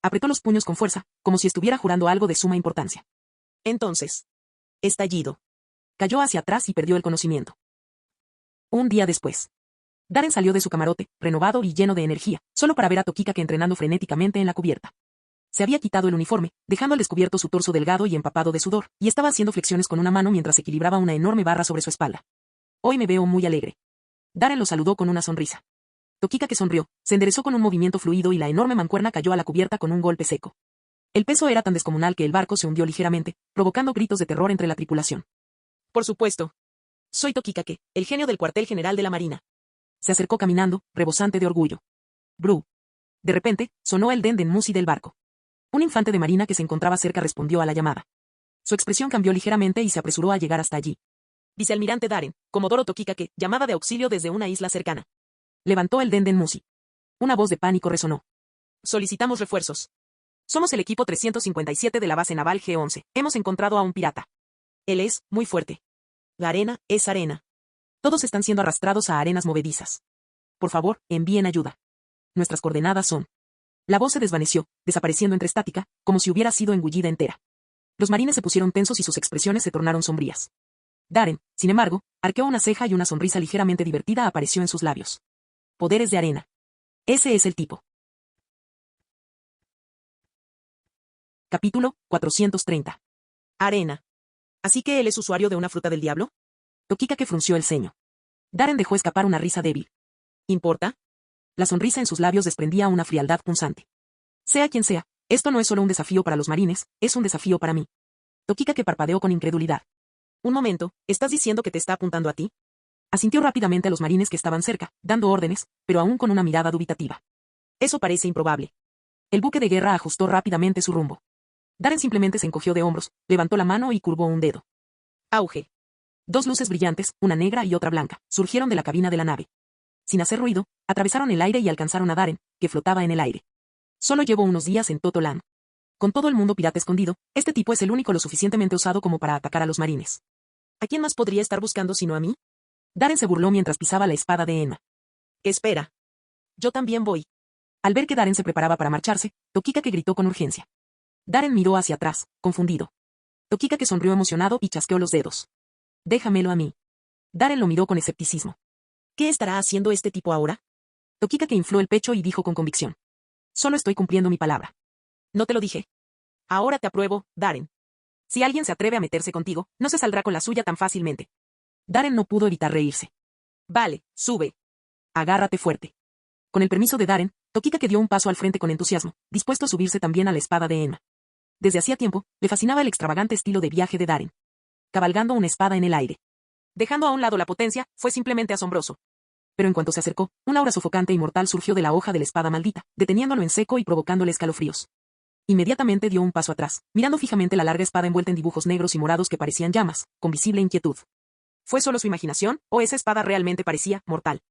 Apretó los puños con fuerza, como si estuviera jurando algo de suma importancia. Entonces. Estallido. Cayó hacia atrás y perdió el conocimiento. Un día después. Darren salió de su camarote, renovado y lleno de energía, solo para ver a Tokikake entrenando frenéticamente en la cubierta. Se había quitado el uniforme, dejando al descubierto su torso delgado y empapado de sudor, y estaba haciendo flexiones con una mano mientras equilibraba una enorme barra sobre su espalda. Hoy me veo muy alegre. Darren lo saludó con una sonrisa. Tokikake sonrió, se enderezó con un movimiento fluido y la enorme mancuerna cayó a la cubierta con un golpe seco. El peso era tan descomunal que el barco se hundió ligeramente, provocando gritos de terror entre la tripulación. Por supuesto. Soy Tokikake, el genio del cuartel general de la Marina. Se acercó caminando, rebosante de orgullo. Bru. De repente, sonó el den musi del barco. Un infante de marina que se encontraba cerca respondió a la llamada. Su expresión cambió ligeramente y se apresuró a llegar hasta allí. Vicealmirante Darren, Comodoro Tokikake, llamada de auxilio desde una isla cercana. Levantó el den musi. Una voz de pánico resonó. Solicitamos refuerzos. Somos el equipo 357 de la base naval G-11. Hemos encontrado a un pirata. Él es muy fuerte. La arena es arena. Todos están siendo arrastrados a arenas movedizas. Por favor, envíen ayuda. Nuestras coordenadas son. La voz se desvaneció, desapareciendo entre estática, como si hubiera sido engullida entera. Los marines se pusieron tensos y sus expresiones se tornaron sombrías. Darren, sin embargo, arqueó una ceja y una sonrisa ligeramente divertida apareció en sus labios. Poderes de arena. Ese es el tipo. Capítulo 430. Arena. ¿Así que él es usuario de una fruta del diablo? Tokikake frunció el ceño. Darren dejó escapar una risa débil. ¿Importa? La sonrisa en sus labios desprendía una frialdad punzante. Sea quien sea, esto no es solo un desafío para los marines, es un desafío para mí. Tokikake parpadeó con incredulidad. Un momento, ¿estás diciendo que te está apuntando a ti? Asintió rápidamente a los marines que estaban cerca, dando órdenes, pero aún con una mirada dubitativa. Eso parece improbable. El buque de guerra ajustó rápidamente su rumbo. Darren simplemente se encogió de hombros, levantó la mano y curvó un dedo. Auge. Dos luces brillantes, una negra y otra blanca, surgieron de la cabina de la nave. Sin hacer ruido, atravesaron el aire y alcanzaron a Darren, que flotaba en el aire. Solo llevo unos días en Toto-Land. Con todo el mundo pirata escondido, este tipo es el único lo suficientemente osado como para atacar a los marines. ¿A quién más podría estar buscando sino a mí? Darren se burló mientras pisaba la espada de Enma. Espera. Yo también voy. Al ver que Darren se preparaba para marcharse, Tokikake gritó con urgencia. Darren miró hacia atrás, confundido. Tokikake sonrió emocionado y chasqueó los dedos. Déjamelo a mí. Darren lo miró con escepticismo. ¿Qué estará haciendo este tipo ahora? Tokikake infló el pecho y dijo con convicción. Solo estoy cumpliendo mi palabra. ¿No te lo dije? Ahora te apruebo, Darren. Si alguien se atreve a meterse contigo, no se saldrá con la suya tan fácilmente. Darren no pudo evitar reírse. Vale, sube. Agárrate fuerte. Con el permiso de Darren, Tokikake dio un paso al frente con entusiasmo, dispuesto a subirse también a la espada de Enma. Desde hacía tiempo, le fascinaba el extravagante estilo de viaje de Darren. Cabalgando una espada en el aire. Dejando a un lado la potencia, fue simplemente asombroso. Pero en cuanto se acercó, un aura sofocante y mortal surgió de la hoja de la espada maldita, deteniéndolo en seco y provocándole escalofríos. Inmediatamente dio un paso atrás, mirando fijamente la larga espada envuelta en dibujos negros y morados que parecían llamas, con visible inquietud. ¿Fue solo su imaginación, o esa espada realmente parecía mortal?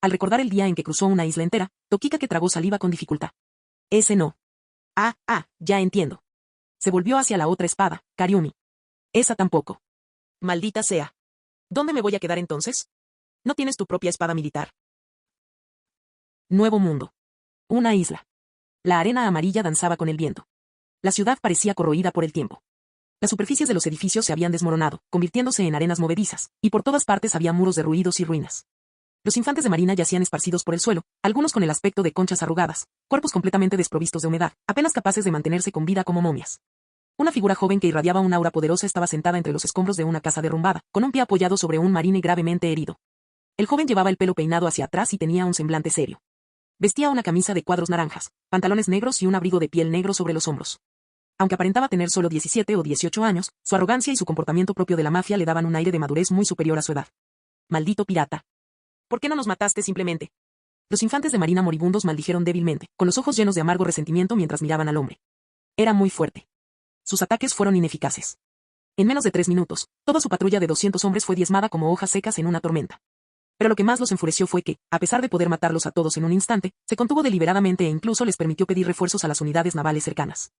Al recordar el día en que cruzó una isla entera, Tokikake tragó saliva con dificultad. Ese no. Ya entiendo. Se volvió hacia la otra espada, Kariumi. Esa tampoco. Maldita sea. ¿Dónde me voy a quedar entonces? ¿No tienes tu propia espada militar? Nuevo mundo. Una isla. La arena amarilla danzaba con el viento. La ciudad parecía corroída por el tiempo. Las superficies de los edificios se habían desmoronado, convirtiéndose en arenas movedizas, y por todas partes había muros derruidos y ruinas. Los infantes de marina yacían esparcidos por el suelo, algunos con el aspecto de conchas arrugadas, cuerpos completamente desprovistos de humedad, apenas capaces de mantenerse con vida como momias. Una figura joven que irradiaba un aura poderosa estaba sentada entre los escombros de una casa derrumbada, con un pie apoyado sobre un marine gravemente herido. El joven llevaba el pelo peinado hacia atrás y tenía un semblante serio. Vestía una camisa de cuadros naranjas, pantalones negros y un abrigo de piel negro sobre los hombros. Aunque aparentaba tener solo 17 o 18 años, su arrogancia y su comportamiento propio de la mafia le daban un aire de madurez muy superior a su edad. Maldito pirata. ¿Por qué no nos mataste simplemente? Los infantes de marina moribundos maldijeron débilmente, con los ojos llenos de amargo resentimiento mientras miraban al hombre. Era muy fuerte. Sus ataques fueron ineficaces. En menos de 3 minutos, toda su patrulla de 200 hombres fue diezmada como hojas secas en una tormenta. Pero lo que más los enfureció fue que, a pesar de poder matarlos a todos en un instante, se contuvo deliberadamente e incluso les permitió pedir refuerzos a las unidades navales cercanas.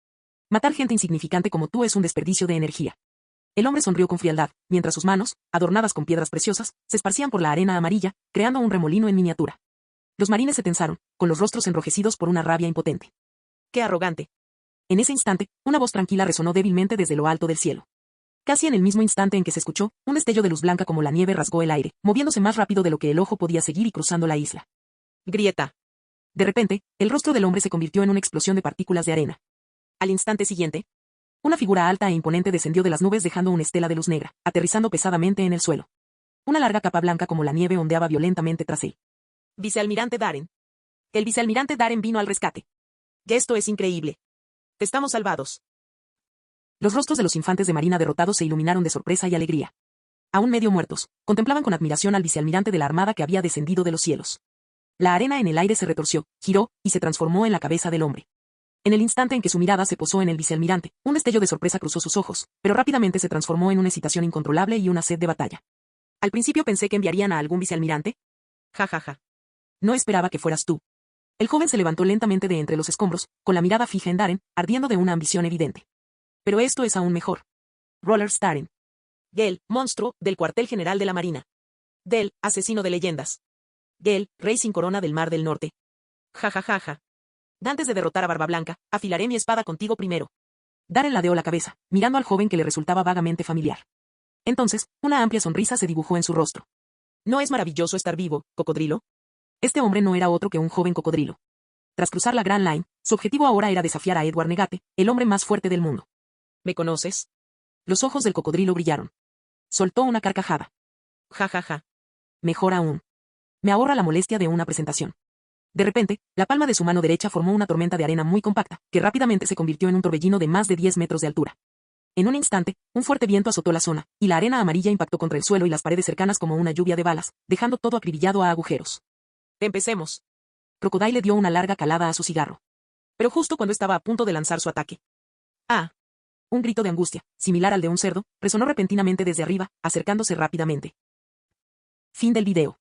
Matar gente insignificante como tú es un desperdicio de energía. El hombre sonrió con frialdad, mientras sus manos, adornadas con piedras preciosas, se esparcían por la arena amarilla, creando un remolino en miniatura. Los marines se tensaron, con los rostros enrojecidos por una rabia impotente. ¡Qué arrogante! En ese instante, una voz tranquila resonó débilmente desde lo alto del cielo. Casi en el mismo instante en que se escuchó, un destello de luz blanca como la nieve rasgó el aire, moviéndose más rápido de lo que el ojo podía seguir y cruzando la isla. Grieta. De repente, el rostro del hombre se convirtió en una explosión de partículas de arena. Al instante siguiente, una figura alta e imponente descendió de las nubes dejando una estela de luz negra, aterrizando pesadamente en el suelo. Una larga capa blanca como la nieve ondeaba violentamente tras él. Vicealmirante Darren. El vicealmirante Darren vino al rescate. Esto es increíble. Estamos salvados. Los rostros de los infantes de marina derrotados se iluminaron de sorpresa y alegría. Aún medio muertos, contemplaban con admiración al vicealmirante de la armada que había descendido de los cielos. La arena en el aire se retorció, giró, y se transformó en la cabeza del hombre. En el instante en que su mirada se posó en el vicealmirante, un destello de sorpresa cruzó sus ojos, pero rápidamente se transformó en una excitación incontrolable y una sed de batalla. Al principio pensé que enviarían a algún vicealmirante. Ja. No esperaba que fueras tú. El joven se levantó lentamente de entre los escombros, con la mirada fija en Darren, ardiendo de una ambición evidente. Pero esto es aún mejor. Roller Starren. Gale, monstruo, del cuartel general de la Marina. Del, asesino de leyendas. Gale, rey sin corona del Mar del Norte. Ja ja ja ja. Antes de derrotar a Barba Blanca, afilaré mi espada contigo primero. Darren ladeó la cabeza, mirando al joven que le resultaba vagamente familiar. Entonces, una amplia sonrisa se dibujó en su rostro. ¿No es maravilloso estar vivo, cocodrilo? Este hombre no era otro que un joven cocodrilo. Tras cruzar la Grand Line, su objetivo ahora era desafiar a Edward Negate, el hombre más fuerte del mundo. ¿Me conoces? Los ojos del cocodrilo brillaron. Soltó una carcajada. Ja ja ja. Mejor aún. Me ahorra la molestia de una presentación. De repente, la palma de su mano derecha formó una tormenta de arena muy compacta, que rápidamente se convirtió en un torbellino de más de 10 metros de altura. En un instante, un fuerte viento azotó la zona, y la arena amarilla impactó contra el suelo y las paredes cercanas como una lluvia de balas, dejando todo acribillado a agujeros. Empecemos. Crocodile le dio una larga calada a su cigarro. Pero justo cuando estaba a punto de lanzar su ataque. ¡Ah! Un grito de angustia, similar al de un cerdo, resonó repentinamente desde arriba, acercándose rápidamente. Fin del video.